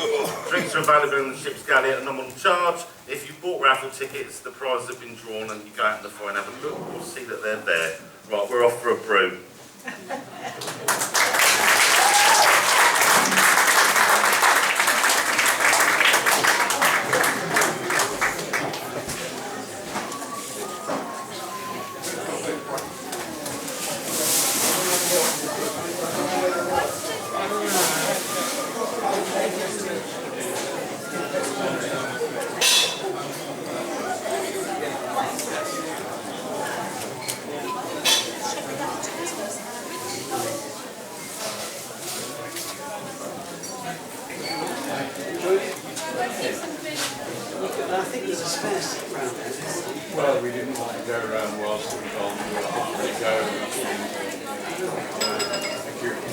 drinks are available in the ship's galley at a nominal charge. If you bought raffle tickets, the prizes have been drawn and you go out in the foyer and have a look, you'll see that they're there. Right, we're off for a brew. Well, we didn't want to go around whilst it was on. We wanted to go security.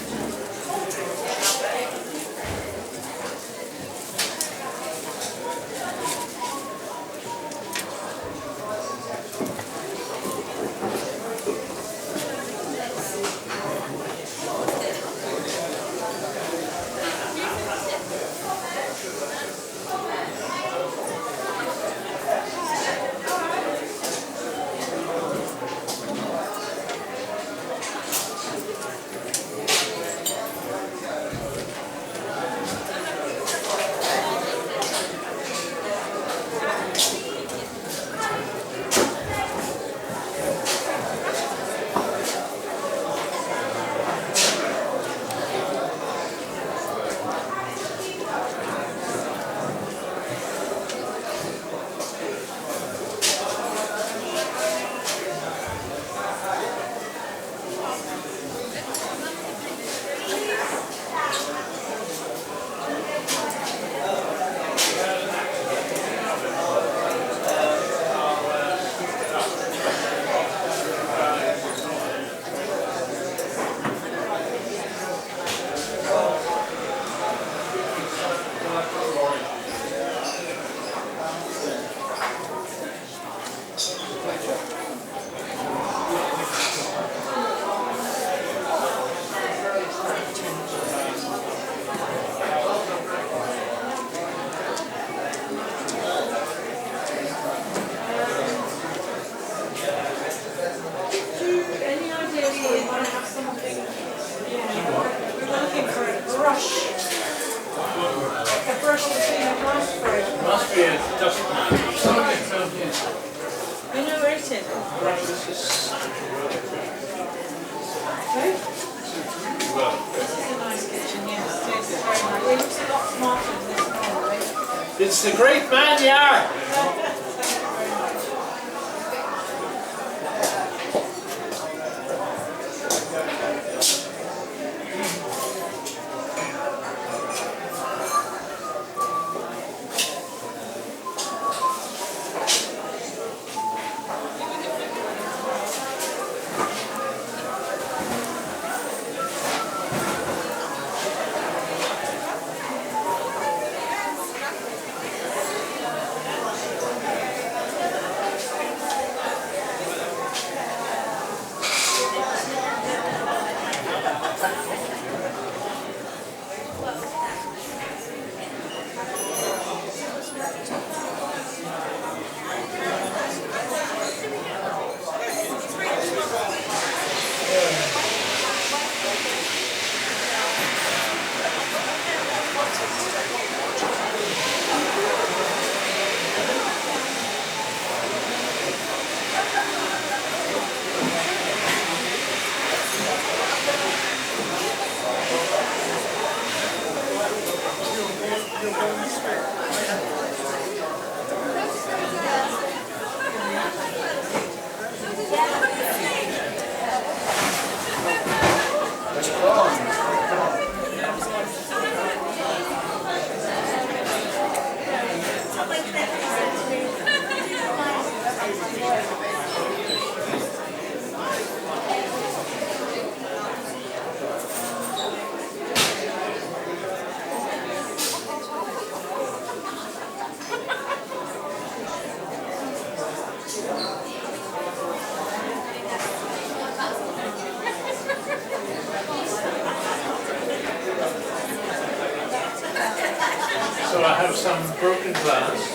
It's the great man you are. some broken glass.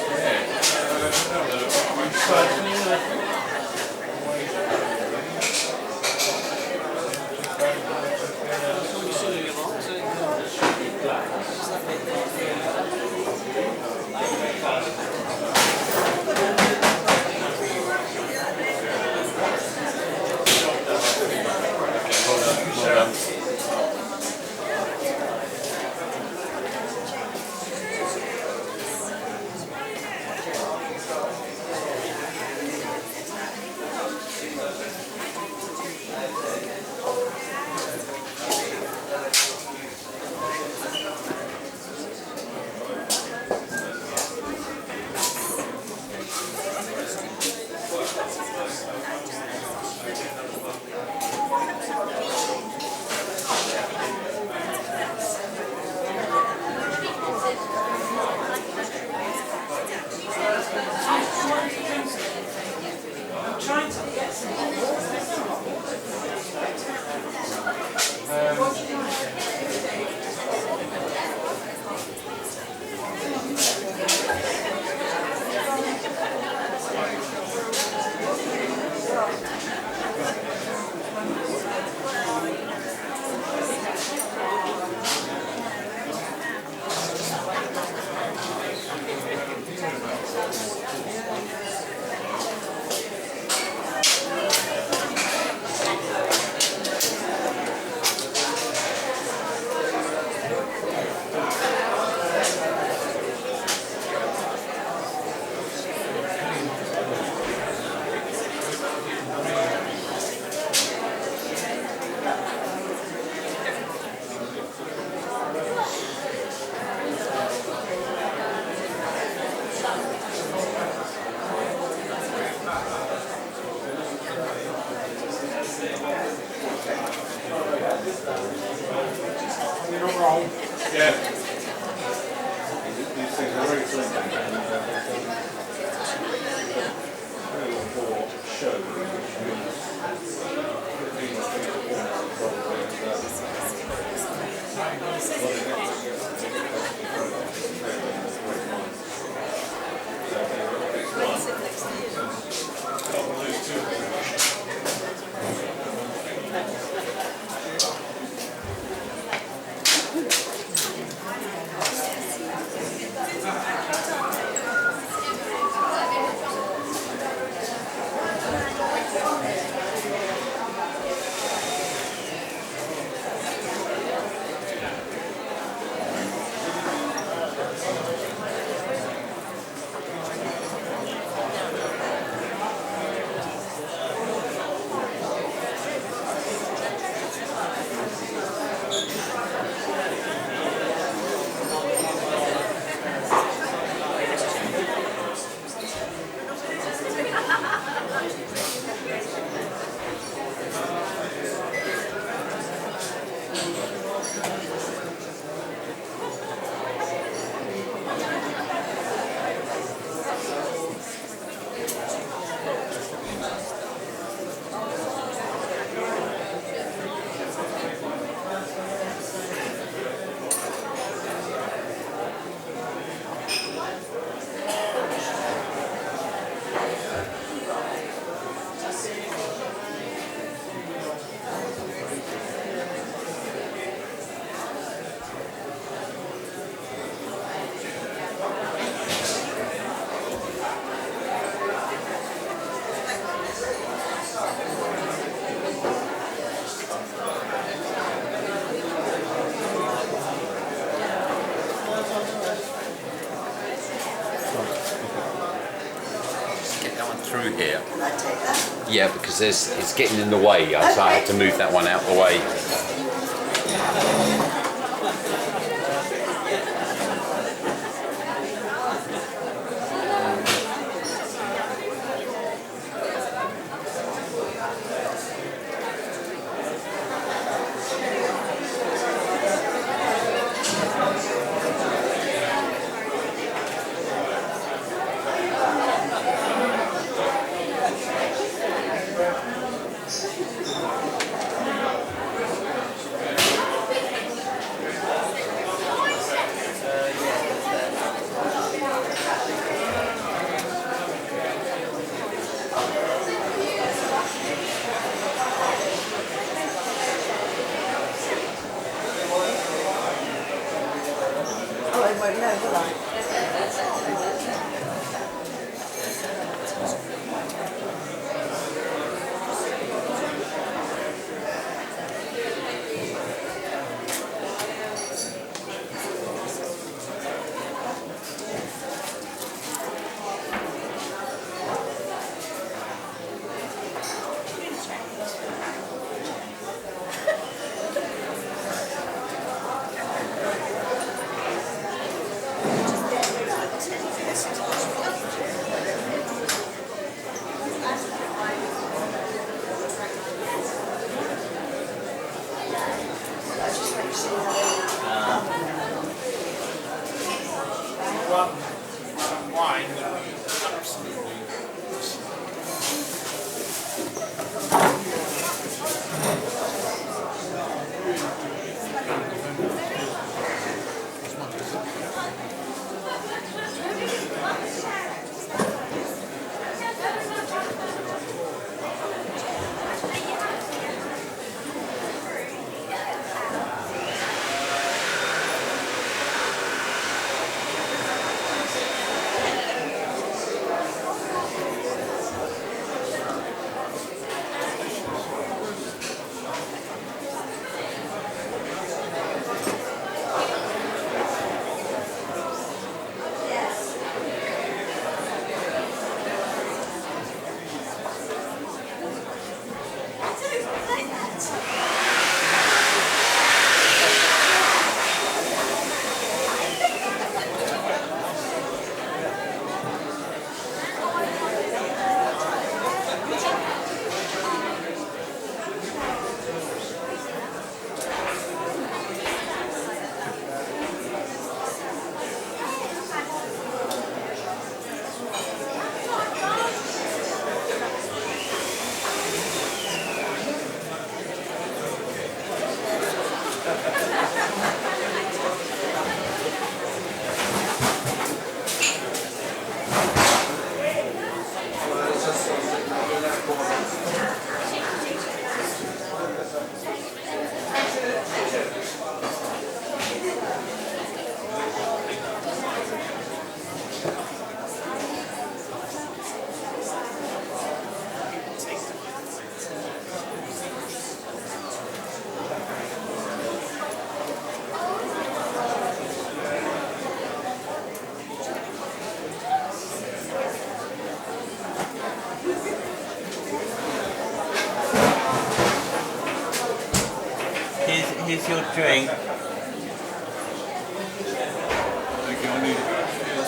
Through here. Yeah, because it's getting in the way, so I had to move that one out the way. won't know, will I? Some wine would be absolutely. Here's your drink.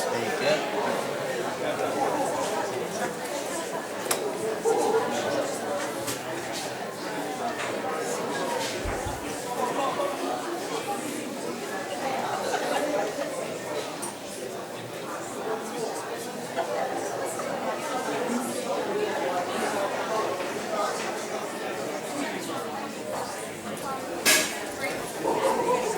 There you go.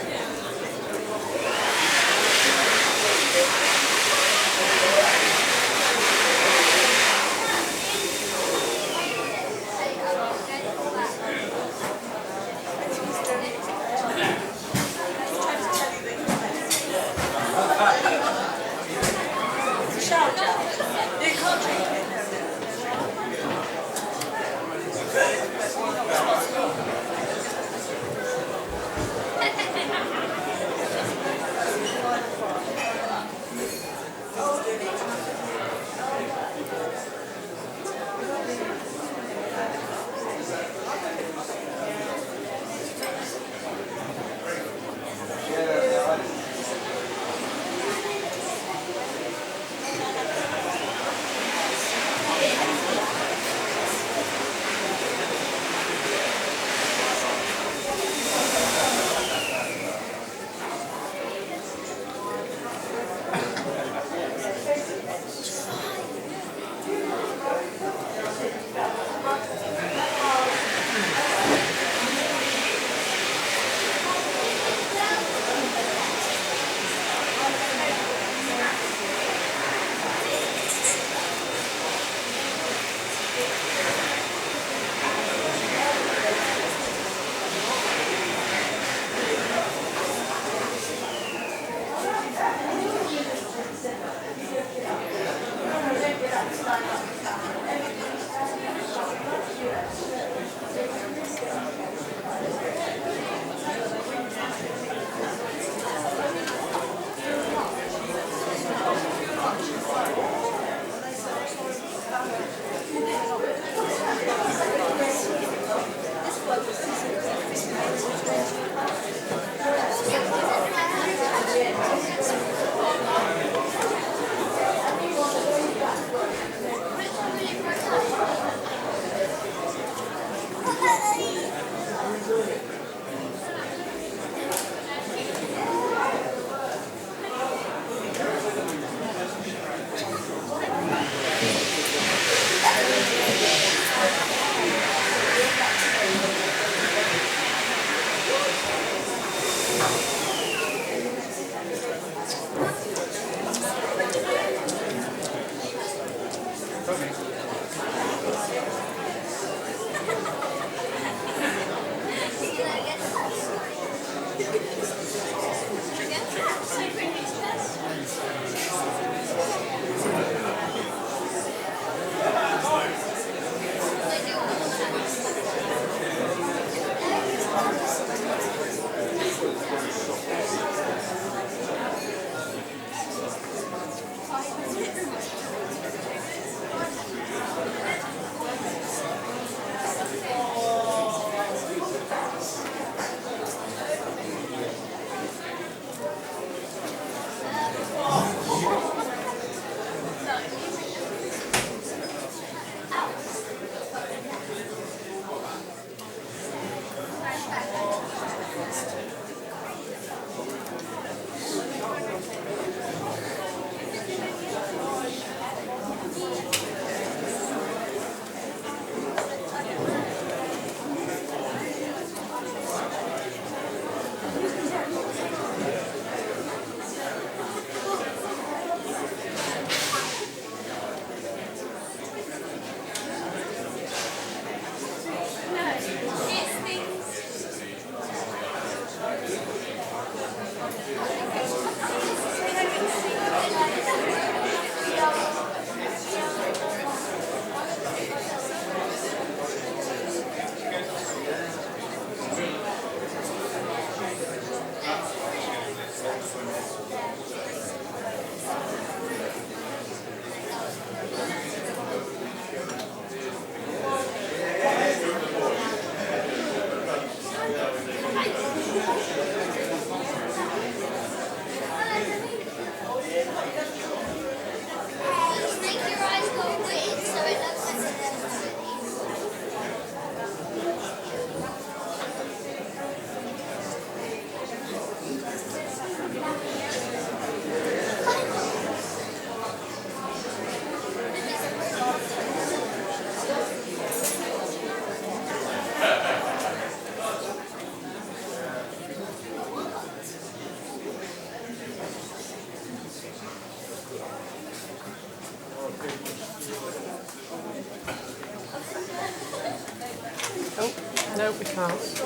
help me, class.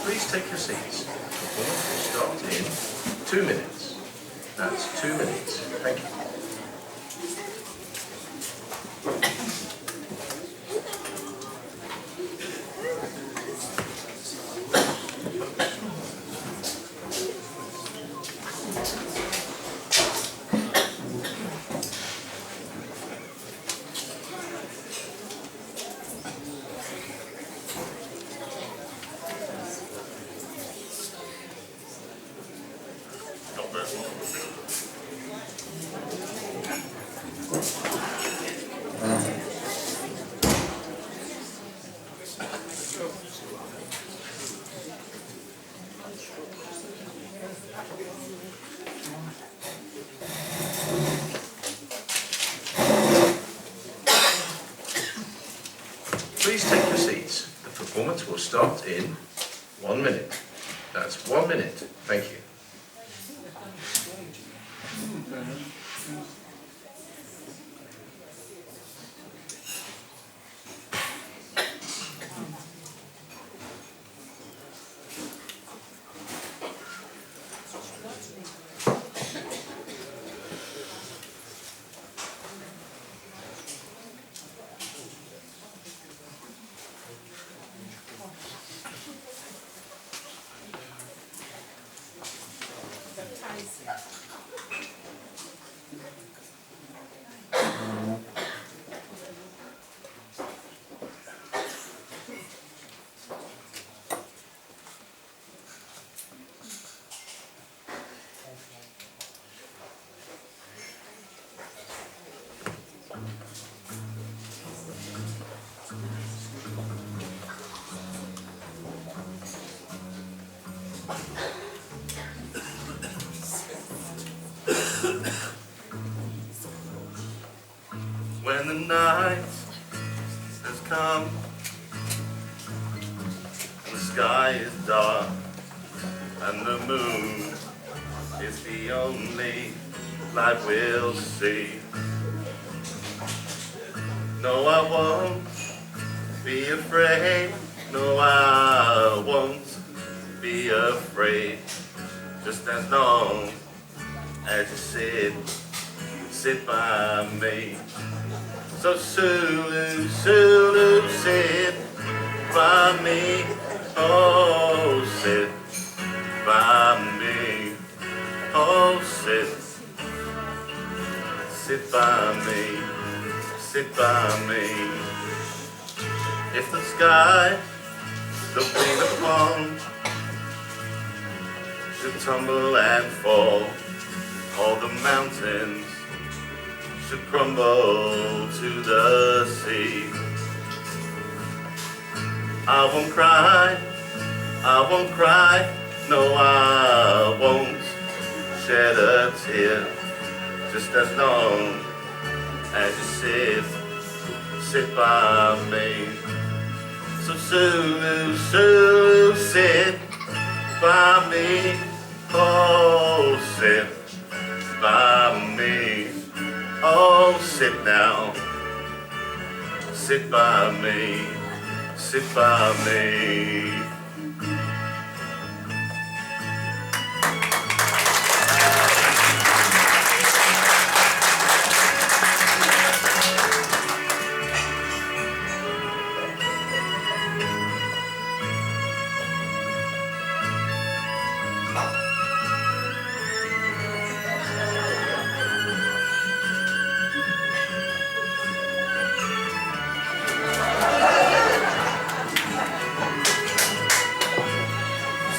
Please take your seats. We'll start in 2 minutes. That's 2 minutes. Thank you. Please take your seats. The performance will start in 1 minute. That's 1 minute. Thank you. When the night has come and the sky is dark and the moon is the only light we'll see. No, I won't be afraid. No, I won't be afraid. Just as long as you sit by me. So Sulu, Sulu, sit by me. Oh, sit by me. Oh, sit by me. Sit by me. If the sky that we upon should tumble and fall, all the mountains should crumble to the sea. I won't cry, no, I won't shed a tear, just as long as you sit by me. So Sulu, Sulu, sit by me, oh, sit by me. Oh, sit now, sit by me, sit by me.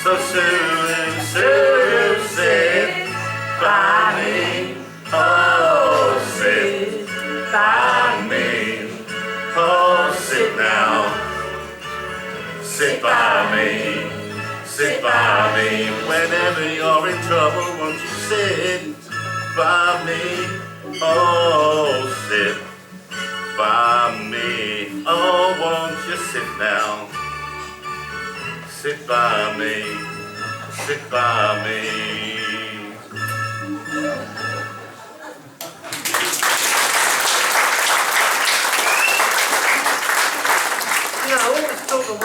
So Sulu, Sulu, sit by me, oh, sit by me, oh, sit now, sit by me, whenever you're in trouble, won't you sit by me, oh, sit by me, oh, won't you sit now? Sit by me, sit by me.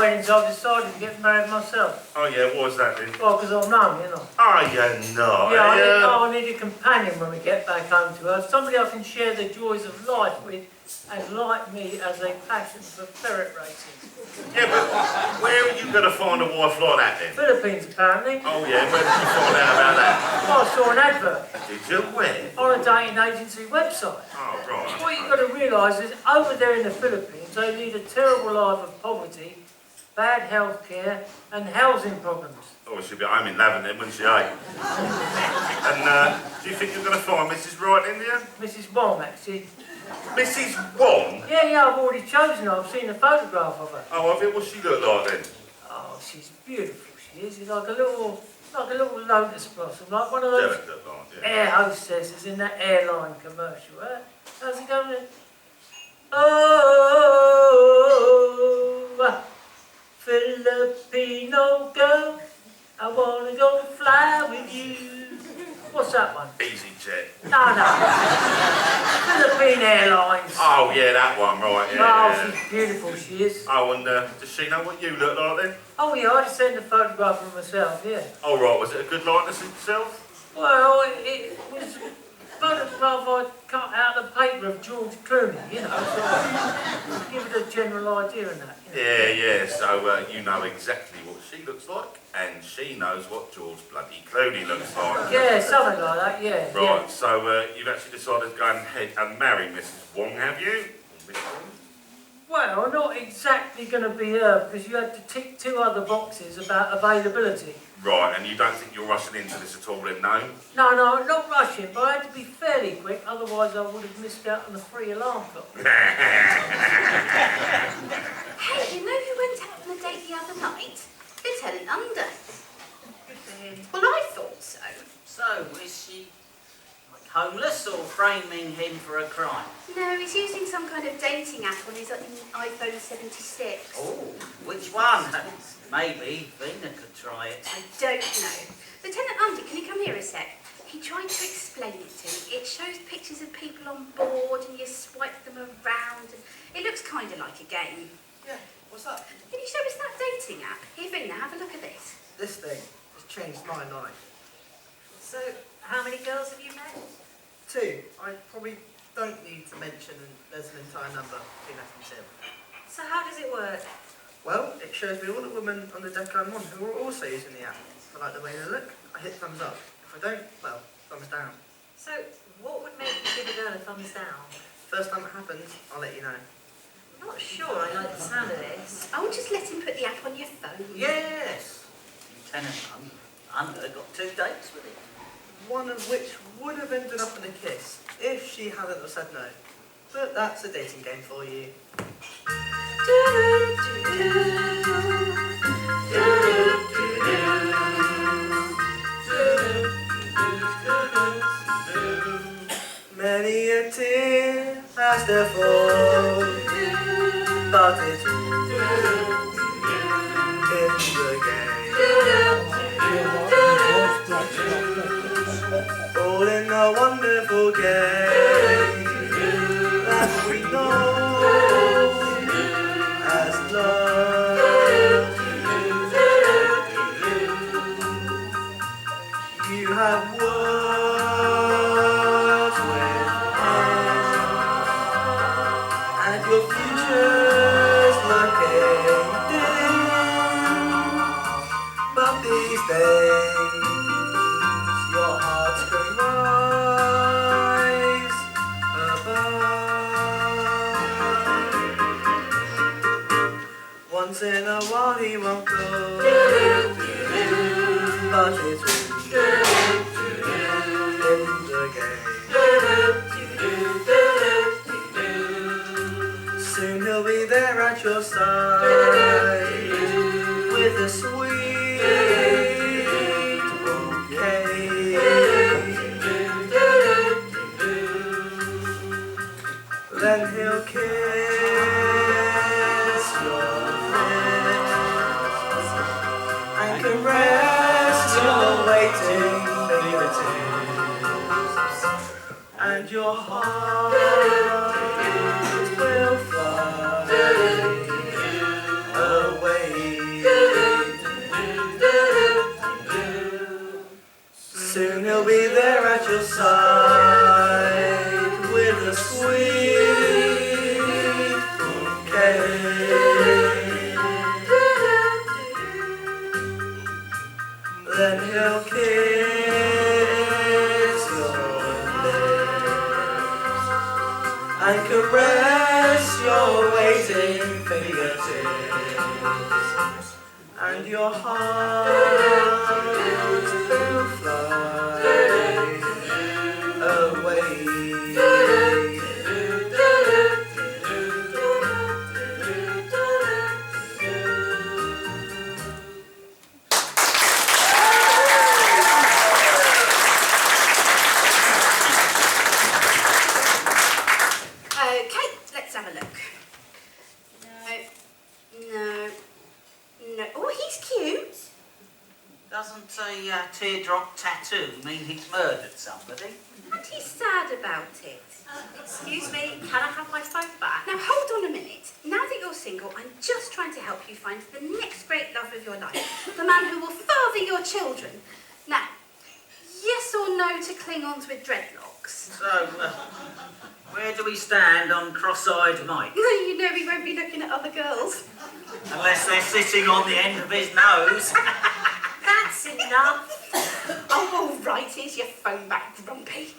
weddings, I've decided to get married myself. Oh yeah, what was that then? Well, because I'm numb, you know. Oh, you're not. Yeah, I need a companion when we get back home to Earth. Somebody I can share the joys of life with and like me as a passion for ferret racing. Yeah, but where are you going to find a wife like that then? Philippines, apparently. Oh yeah, where did you find out about that? Well, I saw an advert. Did you? Where? On a dating agency website. Oh, right. What you've got to realise is, over there in the Philippines, they lead a terrible life of poverty, bad health care, and housing problems. Oh, she'll be home in Lavant then, wouldn't she, eh? And do you think you're going to find Mrs. Right in there? Mrs. Wong, actually. Mrs. Wong? Yeah, I've already chosen her. I've seen a photograph of her. Oh, have you? What's she look like then? Oh, she's beautiful, she is. She's like a little lotus blossom, like one of those Delicate, like, yeah. air hostesses in that airline commercial, eh? How's it going? Oh, Filipino girl, I wanna go fly with you. What's that one? Easy Jet. No. Philippine Airlines. Oh, yeah, that one, right, yeah. Oh, yeah. she's beautiful, she is. Oh, and does she know what you look like then? Oh, yeah, I just sent a photograph of myself, yeah. Oh, right, was it a good likeness of yourself? Well, it was a photograph I cut out of the paper of George Clooney, you know, so give it a general idea of that. You know. Yeah, so you know exactly what she looks like, and she knows what George bloody Clooney looks like. Yeah, something like that, yeah. Right, yeah. so you've actually decided to go ahead and marry Mrs. Wong, have you? Or Miss Wong? Well, not exactly going to be her, because you had to tick 2 other boxes about availability. Right, and you don't think you're rushing into this at all then, no? No, not rushing, but I had to be fairly quick, otherwise I would have missed out on the free alarm clock. Hey, you know who went out on a date the other night? Lieutenant Under. Well, I thought so. So, is she like homeless or framing him for a crime? No, he's using some kind of dating app on his iPhone 76. Oh, which one? Maybe Vina could try it. I don't know. Lieutenant Under, can you come here a sec? He tried to explain it to me. It shows pictures of people on board and you swipe them around and it looks kind of like a game. Yeah, what's that? Can you show us that dating app? Here, Vina, have a look at this. This thing has changed my life. So, how many girls have you met? 2. I probably don't need to mention there's an entire number being left from 0. So how does it work? Well, it shows me all the women on the deck I'm on who are also using the app. If I like the way they look, I hit thumbs up. If I don't, well, thumbs down. So, what would make you give a girl a thumbs down? First time it happens, I'll let you know. I'm not sure I like the sound of this. Oh, just let him put the app on your phone. Yes. Lieutenant Under got 2 dates with it. One of which would have ended up in a kiss, if she hadn't have said no. But that's a dating game for you. Many a tear has to fall, but it's all in the game. All in a wonderful game that we know as love. You have words with and your future's looking dim. But these days your heart can rise above. Once in a while he won't go, but it's all in the game. Soon he'll be there at your side with a sweet bouquet. Then he'll kiss your lips and caress your waiting fingertips, and your heart will fly away at your side with a sweet bouquet. Then he'll kiss your lips and caress your waiting fingertips, and your heart will fly away. Okay, let's have a look. No. Oh, he's cute. Doesn't a teardrop tattoo mean he's murdered somebody? And he's sad about it. Excuse me, can I have my phone back? Now hold on a minute. Now that you're single, I'm just trying to help you find the next great love of your life. The man who will father your children. Now, yes or no to Klingons with dreadlocks? So, where do we stand on cross-eyed Mike? You know he won't be looking at other girls. Unless they're sitting on the end of his nose. That's enough. Oh, all right, here's your phone back, Grumpy.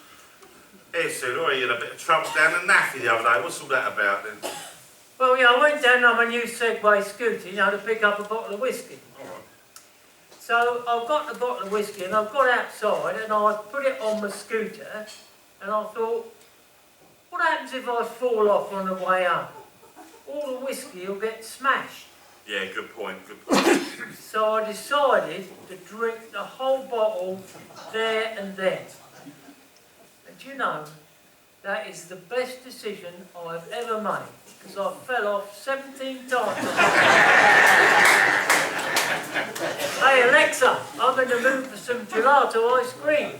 Here, Sue, you had a bit of trouble down the naffy the other day. What's all that about then? Well, yeah, I went down on my new Segway scooter, to pick up a bottle of whiskey. All right. So I've got the bottle of whiskey and I've got outside and I put it on my scooter and I thought, what happens if I fall off on the way up? All the whiskey will get smashed. Yeah, good point, good point. So I decided to drink the whole bottle there and then. And that is the best decision I've ever made, because I fell off 17 times. Hey Alexa, I'm in the mood for some gelato ice cream.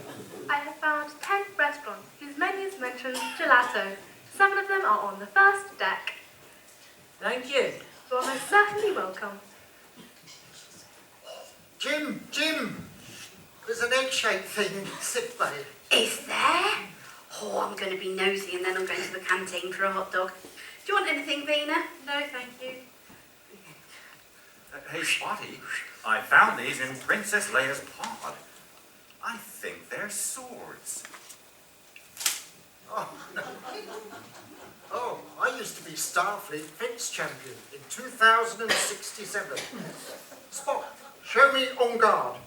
I have found 10 restaurants whose menus mention gelato. 7 of them are on the first deck. Thank you. You are most certainly welcome. Jim, there's an egg-shaped thing in sick bay. Is there? Oh, I'm going to be nosy and then I'm going to the canteen for a hot dog. Do you want anything, Vina? No, thank you. Hey, Spotty, I found these in Princess Leia's pod. I think they're swords. Oh, no. Oh, I used to be Starfleet Fence Champion in 2067. Spot, show me en garde.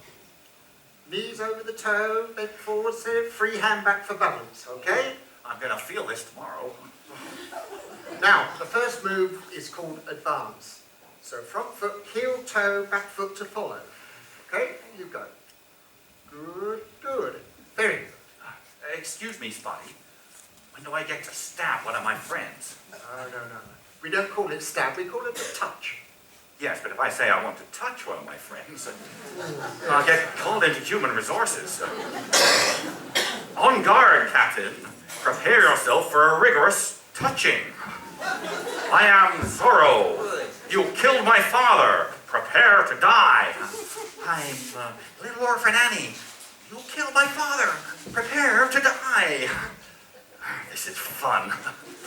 Knees over the toe, bent forward, free hand back for balance, okay? I'm going to feel this tomorrow. Now, the first move is called advance. So front foot, heel, toe, back foot to follow. Okay, you go. Good. Very good. Excuse me, Spotty. When do I get to stab one of my friends? No. We don't call it stab, we call it a touch. Yes, but if I say I want to touch one of my friends, I'll get called into human resources. On guard, Captain. Prepare yourself for a rigorous touching. I am Zorro. You killed my father. Prepare to die. I'm little orphan Annie. You killed my father. Prepare to die. This is fun.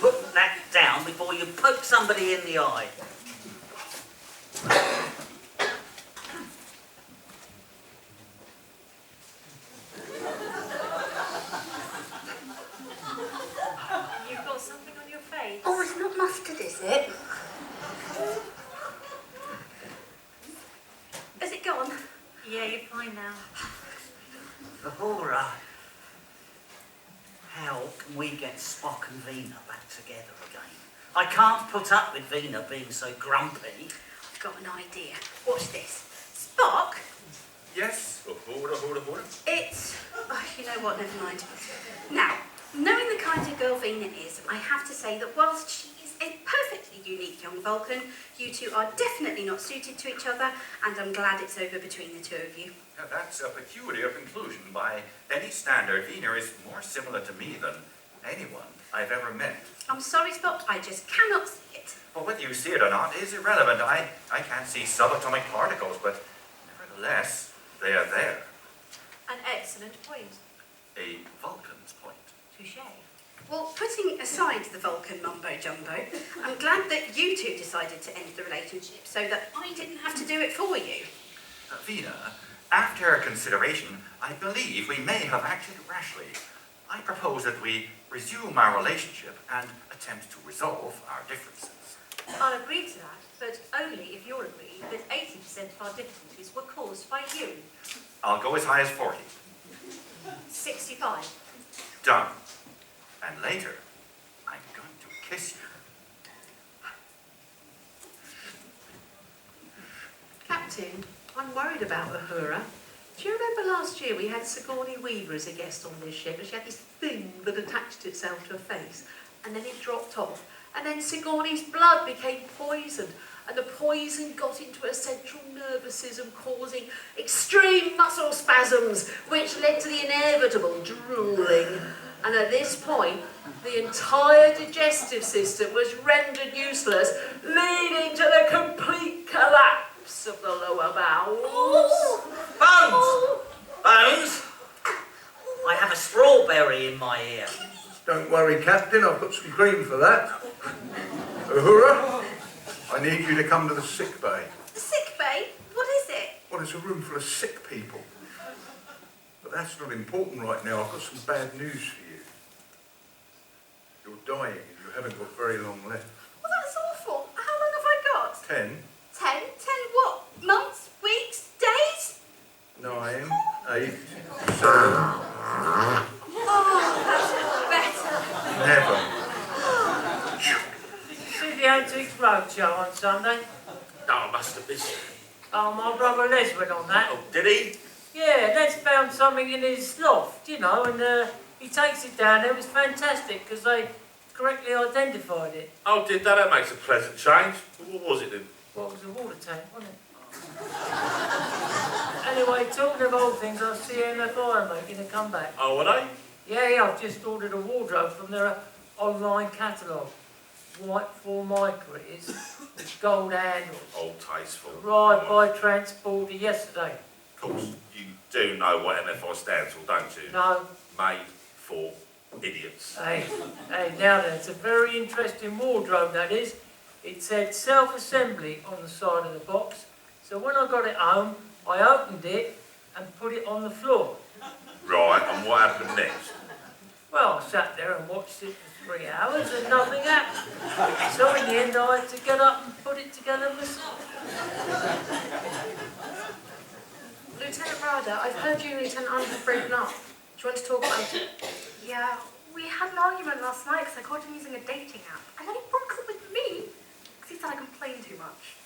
Put that down before you poke somebody in the eye. You've got something on your face. Oh, it's not mustard, is it? Has it gone? Yeah, you're fine now. Ahura, how can we get Spock and Vina back together again? I can't put up with Vina being so grumpy. I've got an idea. Watch this. Spock, Yes? Hold on. it's... Oh, you know what, never mind. Now, knowing the kind of girl Vina is, I have to say that whilst she is a perfectly unique young Vulcan, you two are definitely not suited to each other, and I'm glad it's over between the two of you. Now, that's a peculiar conclusion. By any standard, Vina is more similar to me than anyone I've ever met. I'm sorry, Spock, I just cannot see it. Well, whether you see it or not is irrelevant. I can't see subatomic particles, but nevertheless, they are there. An excellent point. a Vulcan's point. Touche. Well, putting aside the Vulcan mumbo-jumbo, I'm glad that you two decided to end the relationship so that I didn't have to do it for you. Vina, after consideration, I believe we may have acted rashly. I propose that we resume our relationship and attempt to resolve our differences. I'll agree to that, but only if you'll agree that 80% of our difficulties were caused by you. I'll go as high as 40. 65. Done. And later, I'm going to kiss you. Captain, I'm worried about Uhura. Do you remember last year we had Sigourney Weaver as a guest on this ship, and she had this thing that attached itself to her face, and then it dropped off, and then Sigourney's blood became poisoned, and the poison got into her central nervous system, causing extreme muscle spasms, which led to the inevitable drooling. And at this point, the entire digestive system was rendered useless, leading to the complete collapse of the lower bowels. Bones! Bones! I have a strawberry in my ear. Don't worry, Captain, I've got some cream for that. Uhura, I need you to come to the sick bay. The sick bay? What is it? Well, it's a room full of sick people. But that's not important right now. I've got some bad news for you. You're dying and you haven't got very long left. Well, that's awful. How long have I got? 10, 10? 10 what? Months? Weeks? Days? 9, 8, 7. Oh, that's better. Never. See the Antiques Roadshow on Sunday? No, I must have missed it. Oh, my brother Les went on that. Oh, did he? Yeah, Les found something in his loft, you know, and he takes it down. It was fantastic because they correctly identified it. Oh, did that? That makes a pleasant change. What was it then? Well, it was a water tank, wasn't it? Anyway, talking of old things, I see NFI are making a comeback. Oh, were they? Yeah, I've just ordered a wardrobe from their online catalogue. White Formica it is, with gold handles. Old tasteful. Arrived by transporter yesterday. Of course, you do know what MFI stands for, don't you? No. Made for idiots. Hey, now then, it's a very interesting wardrobe, that is. It said self-assembly on the side of the box, so when I got it home, I opened it and put it on the floor. Right, and what happened next? Well, I sat there and watched it for 3 hours and nothing happened. So in the end, I had to get up and put it together myself. Lieutenant Rada, I've heard you and Lieutenant Andrew breaking up. Do you want to talk about it? Yeah, we had an argument last night because I caught him using a dating app. And then he broke up with me because he said I complained too much.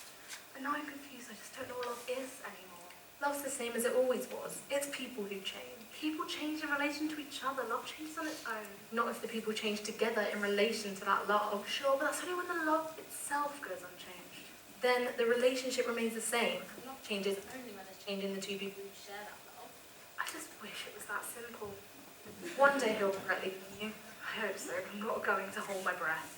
And now I'm confused. I just don't know what love is anymore. Love's the same as it always was. It's people who change. People change in relation to each other. Love changes on its own. Not if the people change together in relation to that love. Sure, but that's only when the love itself goes unchanged. Then the relationship remains the same. Love changes only when there's change in the two people who share that love. I just wish it was that simple. One day he'll regret leaving you. I hope so, but I'm not going to hold my breath.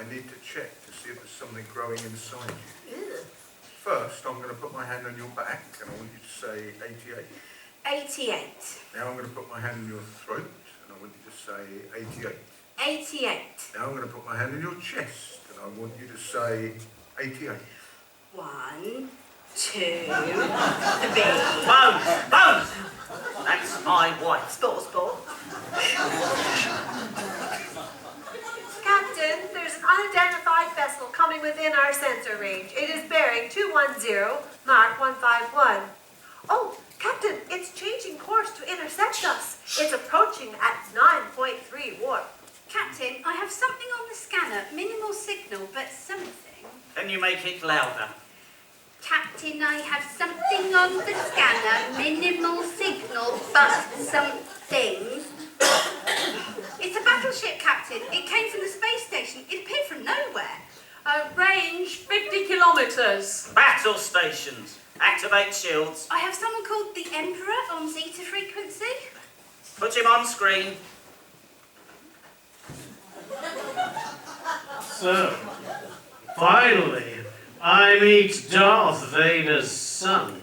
need to check to see if there's something growing inside you. First, I'm going to put my hand on your back, and I want you to say 88. 88. Now I'm going to put my hand on your throat, and I want you to say 88. 88. Now I'm going to put my hand on your chest, and I want you to say 88. 1, 2, 3. Bones! Bones! That's my wife. Sport. Captain, there's an unidentified vessel coming within our sensor range. It is bearing 210, mark 151. Oh, Captain, it's changing course to intercept us. It's approaching at 9.3 warp. Captain, I have something on the scanner. Minimal signal, but something. Can you make it louder? Captain, I have something on the scanner. Minimal signal, but something. It's a battleship, Captain. It came from the space station. It appeared from nowhere. Range 50 kilometres. Battle stations. Activate shields. I have someone called the Emperor on zeta frequency. Put him on screen. So, finally, I meet Darth Vader's son.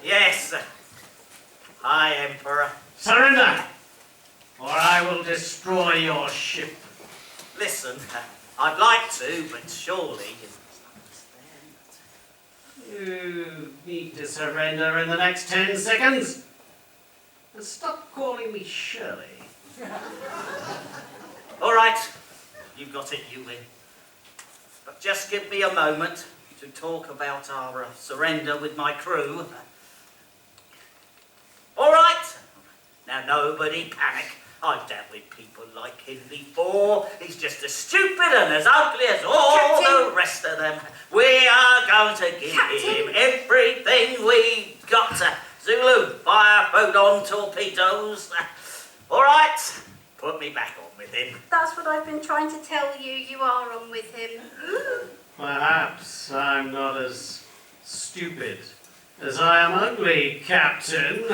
Yes. Hi, Emperor. Surrender, or I will destroy your ship. Listen, I'd like to, but surely you must understand. You need to surrender in the next 10 seconds. And stop calling me Shirley. All right, you've got it, you win. But just give me a moment to talk about our surrender with my crew. All right. Now, nobody panic. I've dealt with people like him before. He's just as stupid and as ugly as all the rest of them. We are going to give him everything we've got. Zulu, fire photon torpedoes. All right, put me back on with him. That's what I've been trying to tell you. You are on with him. Perhaps I'm not as stupid as I am ugly, Captain.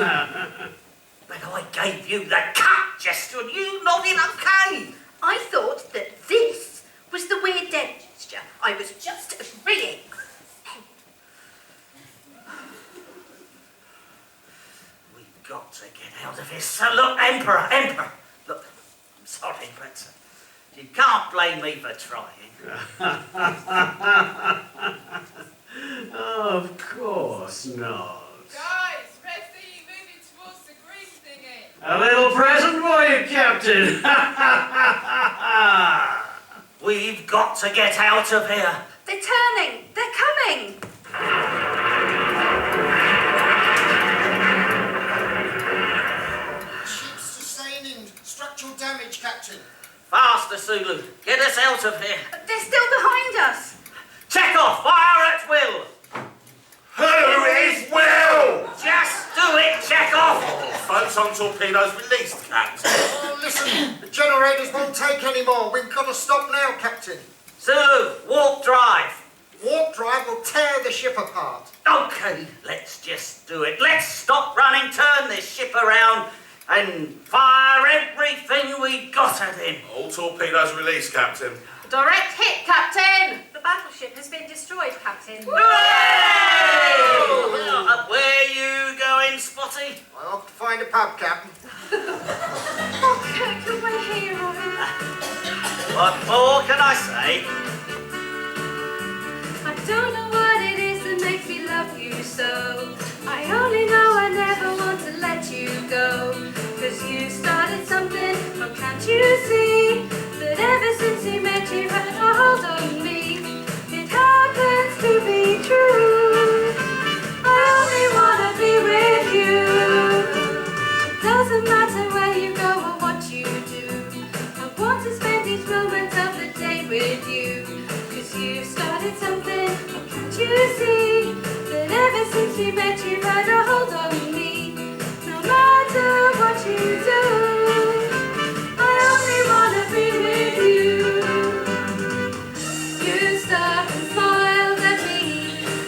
But I gave you the cut gesture and you nodded okay. I thought that this was the weird dead gesture. I was just agreeing. We've got to get out of here. So look, Emperor, look, I'm sorry, but you can't blame me for trying. Of course not. Guys, Resty, moving towards the green thingy. A little present for you, Captain. We've got to get out of here. They're turning. They're coming. Ship's sustaining structural damage, Captain. Faster, Sulu. Get us out of here. They're still behind us. Check off. Fire at will. Who is Will? Just do it. Check off. Photon torpedoes released, Captain. Oh, listen, the generators won't take any more. We've got to stop now, Captain. Zulu, warp drive. Warp drive will tear the ship apart. Okay, let's just do it. Let's stop running, turn this ship around, and fire everything we got at him. All torpedoes released, Captain. Direct hit, Captain. The battleship has been destroyed, Captain. Hooray! Where you going, Spotty? I have to find a pub, Captain. Oh, Kirk, you're my hero. What more can I say? I don't know what it is that makes me love you so. I only know I never want to let you go. 'Cause you started something, oh can't you see? That ever since you met you've had a hold on me. It happens to be true. I only wanna be with you. It doesn't matter where you go or what you do. I want to spend each moment of the day with you. 'Cause you've started something, oh can't you see? That ever since we met you've had a hold on me. No matter what you do, I only wanna be with you. You stopped and smiled at me,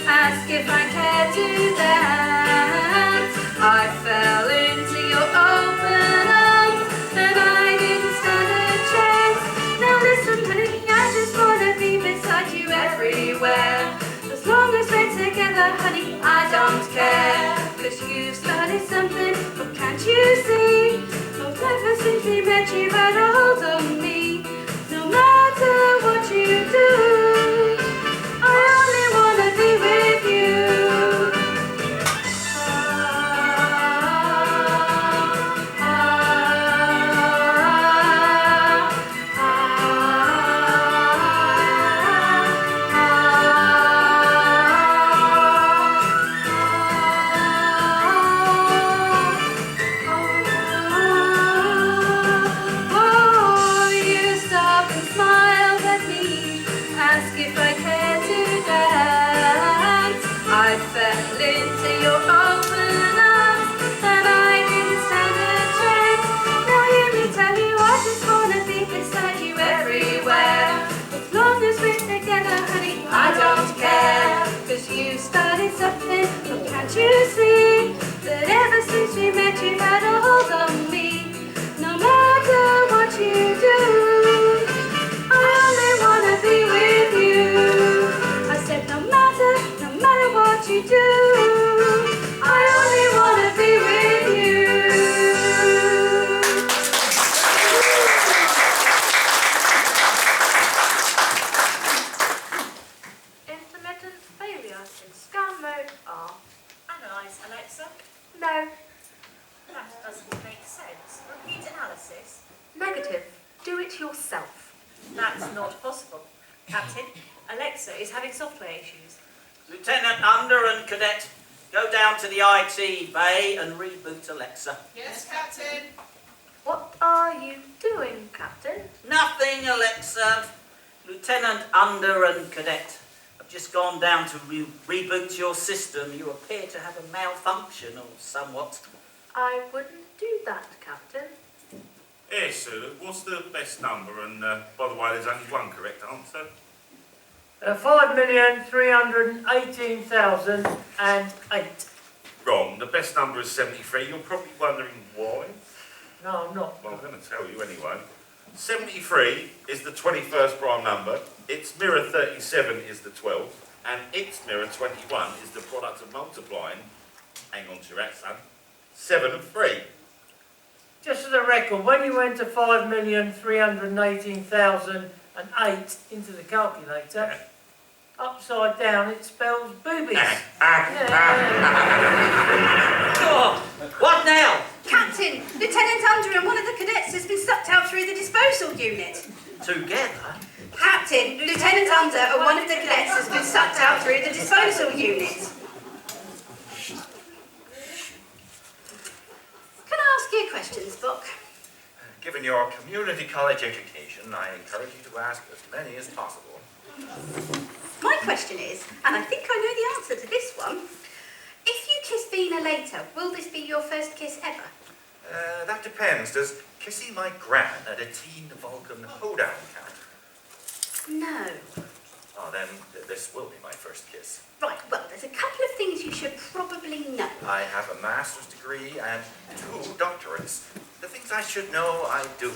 asked if I cared to dance. I fell into your open arms, and I didn't stand a chance. Now you see? Not ever since we met you've had a hold on me. No matter what you do, I only wanna be with you. Oh, you stop and smiled at me, ask if I care to dance. I fell into your open arms, and I didn't stand a chance. Now hear me tell you, I just wanna be beside you everywhere. As long as we're together, honey, I don't care. 'Cause you started something, oh, can't you see? That ever since we met you've had a hold on me. No matter what you do, I only wanna be with you. I said no matter what you do, I only wanna be with you. Intermittent failure in scan mode R. Analyse, Alexa. No. That doesn't make sense. Repeat analysis. Negative. Do it yourself. That's not possible. Captain, Alexa is having software issues. Lieutenant Under and Cadet, go down to the IT bay and reboot Alexa. Yes, Captain. What are you doing, Captain? Nothing, Alexa. Lieutenant Under and Cadet, I've just gone down to reboot your system. You appear to have a malfunction or somewhat. I wouldn't do that, Captain. Here, Sue, what's the best number? And by the way, there's only one correct answer. 5,318,008. Wrong. The best number is 73. You're probably wondering why. No, I'm not. Well, I'm going to tell you anyway. 73 is the 21st prime number, its mirror 37 is the 12th, and its mirror 21 is the product of multiplying, hang on to your hat, son, 7 and 3. Just for the record, when you enter 5,318,008 into the calculator, upside down it spells boobies. Oh, what now? Captain, Lieutenant Under and one of the cadets has been sucked out through the disposal unit. Together? Captain, Lieutenant Under and one of the cadets has been sucked out through the disposal unit. Can I ask you a question, Spock? Given your community college education, I encourage you to ask as many as possible. My question is, and I think I know the answer to this one, if you kiss Vina later, will this be your first kiss ever? That depends. Does kissing my gran at a teen Vulcan hoedown count? No. Oh, then this will be my first kiss. Right, well, there's a couple of things you should probably know. I have a master's degree and 2 doctorates. The things I should know, I do.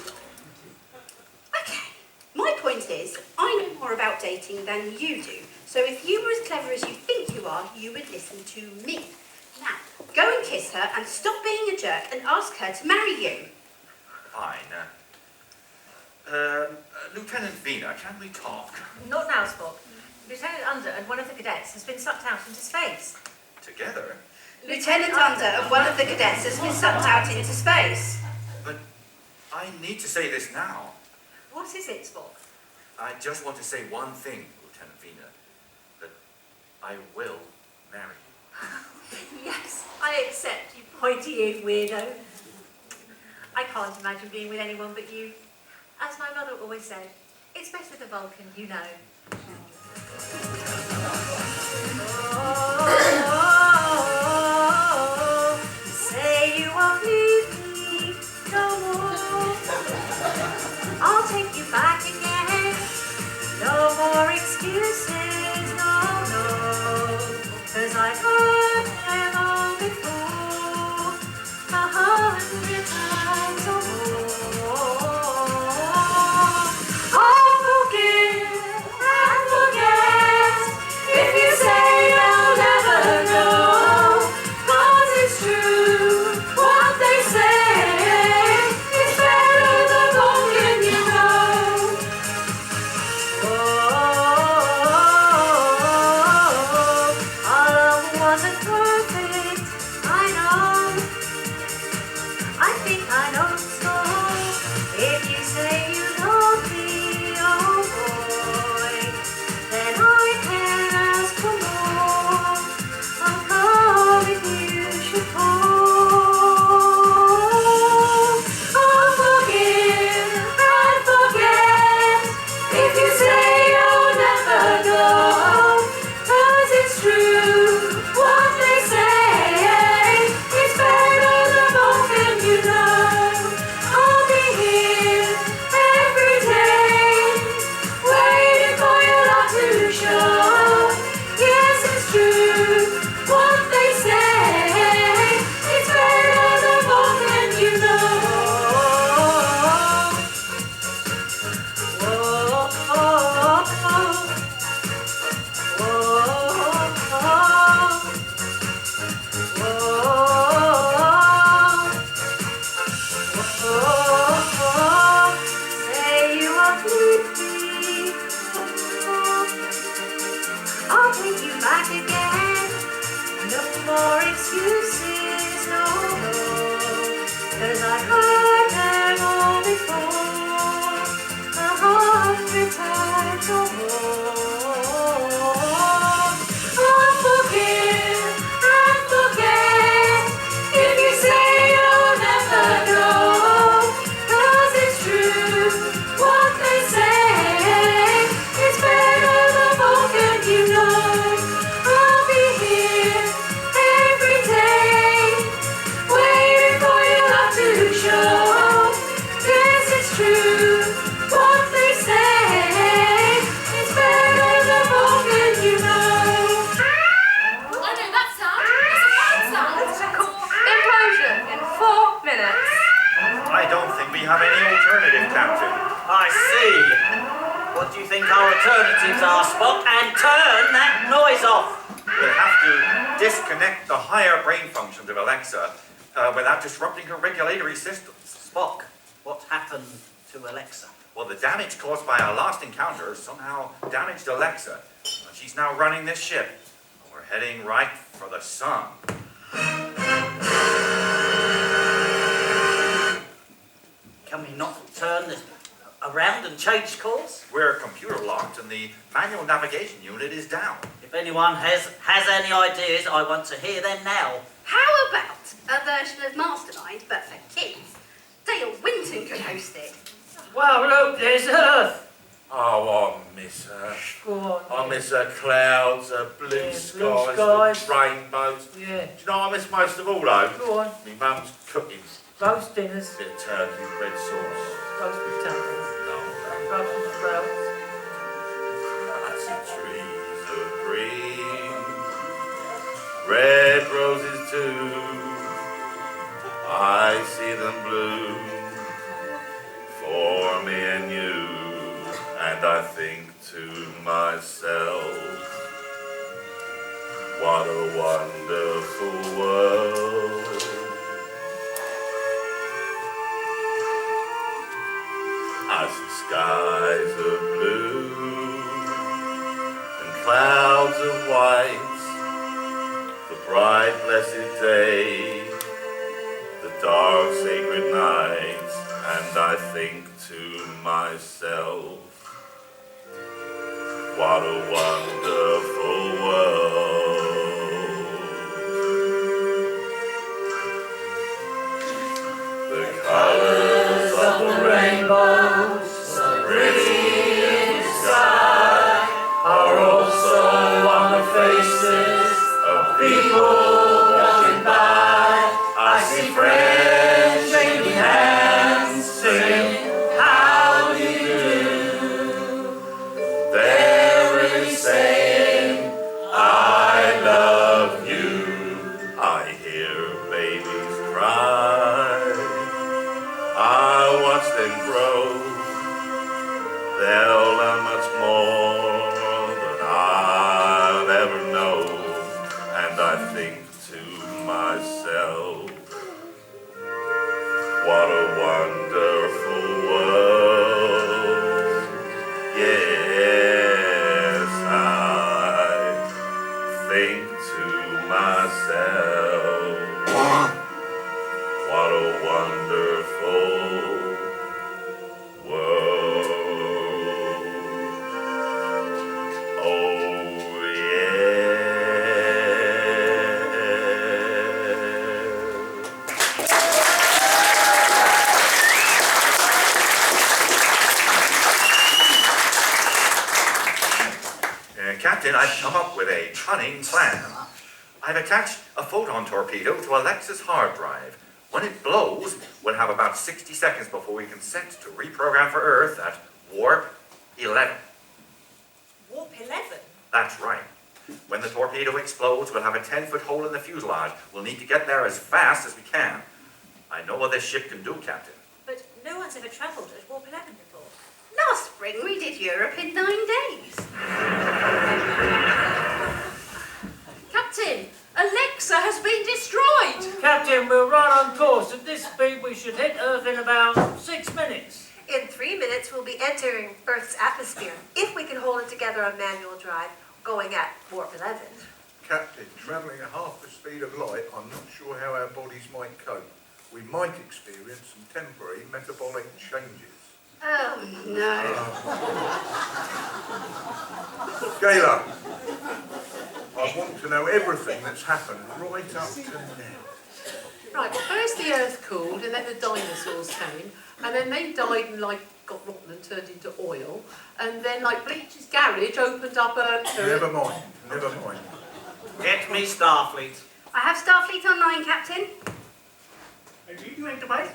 Okay. My point is, I know more about dating than you do. So if you were as clever as you think you are, you would listen to me. Now, go and kiss her and stop being a jerk and ask her to marry you. Fine. Lieutenant Vina, can we talk? Not now, Spock. Lieutenant Under and one of the cadets has been sucked out into space. Together? Lieutenant Under and one of the cadets has been sucked out into space. But I need to say this now. What is it, Spock? I just want to say one thing, Lieutenant Vina. That I will marry you. Yes, I accept, you pointy-eared weirdo. I can't imagine being with anyone but you. As my mother always said, it's better the Vulcan, you know. Oh, say you won't leave me no more. I'll take you back again. No more excuses, no, no. 'Cause I've heard them all before, 100 times or more. I'll forgive and forget if you say I'll never know. 'Cause it's true what they say. you think our alternatives are, Spock, and turn that noise off. We'll have to disconnect the higher brain functions of Alexa without disrupting her regulatory systems. Spock, what happened to Alexa? Well, the damage caused by our last encounter somehow damaged Alexa. And she's now running this ship. We're heading right for the sun. Can we not turn this around and change course? We're computer locked and the manual navigation unit is down. If anyone has any ideas, I want to hear them now. How about a version of Mastermind, but for kids? Dale Winton could host it. Wow, look, there's Earth. Oh, I miss her. Go on. I miss her clouds, her blue skies, the rainbows. Yeah. Do you know what I miss most of all, though? Go on. My mum's cooking. Roast dinners. Bit of turkey, bread sauce. Roast potatoes. No. Brussels sprouts. I see trees of green, red roses too. I see them bloom for me and you, and I think to myself, what a wonderful world. I see skies of blue and clouds of white, the bright blessed day, the dark sacred night, and I think to myself, what a wonderful world. The colors of the rainbow, so pretty in the sky, are also on the faces of people walking by. I see friends shaking hands, singing, how do you do? They're really saying, I love you. I hear babies cry, I watch them grow. They'll learn much more than I'll ever know, and I think to myself, what a wonderful world. Yes, I think to myself, what a wonderful world. Oh, yeah. Captain, I've come up with a cunning plan. I've attached a photon torpedo to Alexa's hard drive. When it blows, we'll have about 60 seconds before we can set to reprogram for Earth at warp 11. Warp 11? That's right. When the torpedo explodes, we'll have a 10-foot hole in the fuselage. We'll need to get there as fast as we can. I know what this ship can do, Captain. But no one's ever travelled at Warp 11 before. Last spring we did Europe in 9 days. Captain, Alexa has been destroyed. Captain, we're right on course. At this speed, we should hit Earth in about 6 minutes. In 3 minutes, we'll be entering Earth's atmosphere, if we can hold it together on manual drive, going at warp 11. Captain, travelling at half the speed of light, I'm not sure how our bodies might cope. We might experience some temporary metabolic changes. Oh, no. Gayla, I want to know everything that's happened right up to now. Right, well, first the Earth cooled, and then the dinosaurs came, and then they died and, got rotten and turned into oil, and then, Bleach's garage opened up a... Never mind, never mind. Get me Starfleet. I have Starfleet online, Captain. I read you, Enterprise.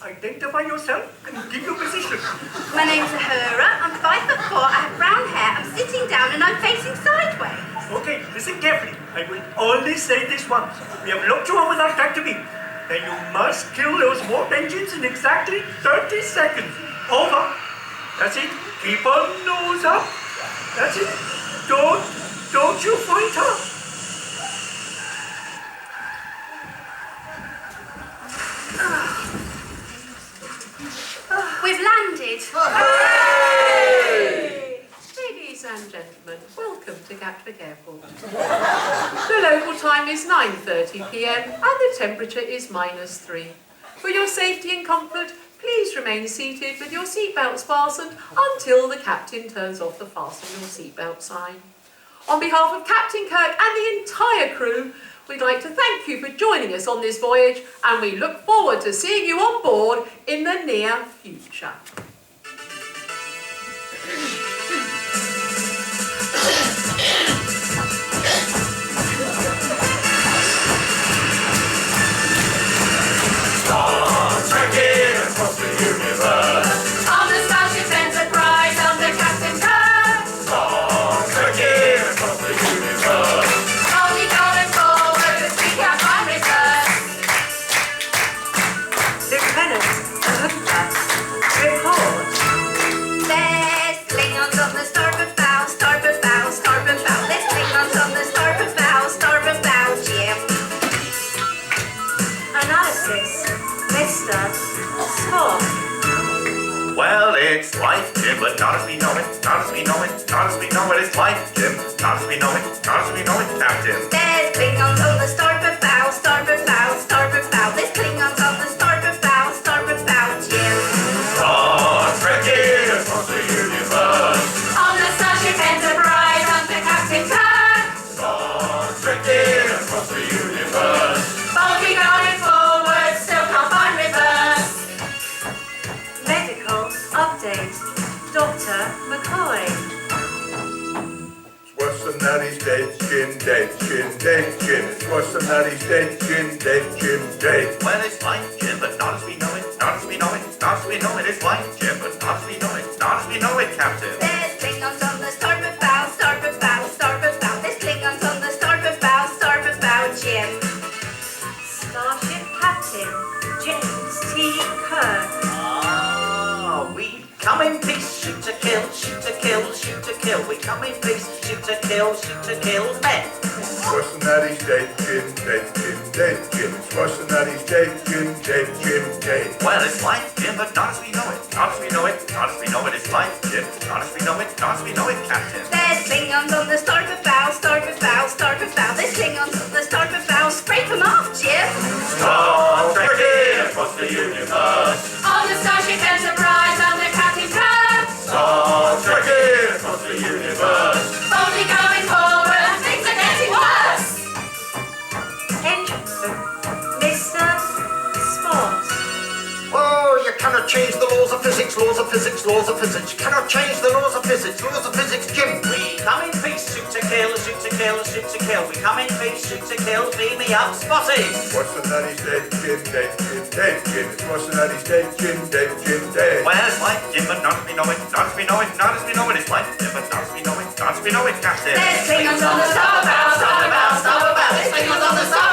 Identify yourself and give your position. My name's Uhura, I'm 5'4", I have brown hair, I'm sitting down and I'm facing sideways. Okay, listen carefully. I will only say this once. We have locked you up with our tractor beam. Then you must kill those warp engines in exactly 30 seconds. Over. That's it. Keep on nose up. That's it. Don't you fight her. We've landed. Ladies and gentlemen, welcome to Gatwick Airport. The local time is 9:30 p.m. and the temperature is -3. For your safety and comfort, please remain seated with your seatbelts fastened until the captain turns off the fasten your seatbelt sign. On behalf of Captain Kirk and the entire crew, we'd like to thank you for joining us on this voyage, and we look forward to seeing you on board in the near future. Trekkin across the universe. On the Starship Enterprise under Captain Kirk. Trekkin across the universe. Only going forward as we can't find reverse. Lieutenant Hooper, report. There's Klingons on the starboard bow, starboard bow, starboard bow. There's Klingons on the starboard bow, Jim. Analysis, Mr. Spock. Well, it's life, Jim, but not as we know it, not as we know it, not as we know it. It's life, Jim, not as we know it, not as we know it, Captain. There's Klingons on the starboard bow, starboard bow, starboard bow. There's Klingons on the starboard bow, Jim. Trekkin across the universe. On the Starship Enterprise under Captain Kirk. Trekkin across the universe. Bulky going forward, still can't find reverse. Medical update, Dr. McCoy. It's worse than that, he's dead, Jim, dead, Jim, dead, Jim. It's worse than that, he's dead, Jim, dead, Jim, dead. Well, it's life, Jim, but not as we know it, not as we know it, not as we know it. It's life, Jim, but not as we know it, not as we know it, Captain. There's Klingons on the starboard bow, starboard bow, starboard bow. There's Klingons on the starboard bow, Jim. Starship Captain James T. Kirk. We come in peace, shoot to kill, shoot to kill, shoot to kill. We come in peace, shoot to kill, men. It's worse than that, he's dead, Jim, dead, Jim, dead, Jim. It's worse than that, he's dead, Jim, dead, Jim, dead. Well, it's life, Jim, but not as we know it, not as we know it, not as we know it. It's life, Jim, not as we know it, not as we know it, Captain. There's Klingons on the starboard bow, starboard bow, starboard bow. There's Klingons on the starboard bow. Scrape them off, Jim. Trekkin across the universe. On the Starship Enterprise under Captain Kirk. Trekkin across the universe. Only going forward, things are getting worse. Engine room, Mr. Spock. Oh, you cannot change the laws of physics, laws of physics, laws of physics. You cannot change the laws of physics, Jim. We come in peace, shoot to kill, shoot to kill, shoot to kill. We come in peace, shoot to kill, beam me up, Spotty. It's worse than that, he's dead, Jim, dead, Jim, dead, Jim. It's worse than that, he's dead, Jim, dead, Jim, dead. Well, it's life, Jim, but not as we know it, not as we know it, not as we know it. It's life, Jim, but not as we know it, not as we know it, Captain. There's Klingons on the starboard bow, starboard bow, starboard bow. There's Klingons on the starboard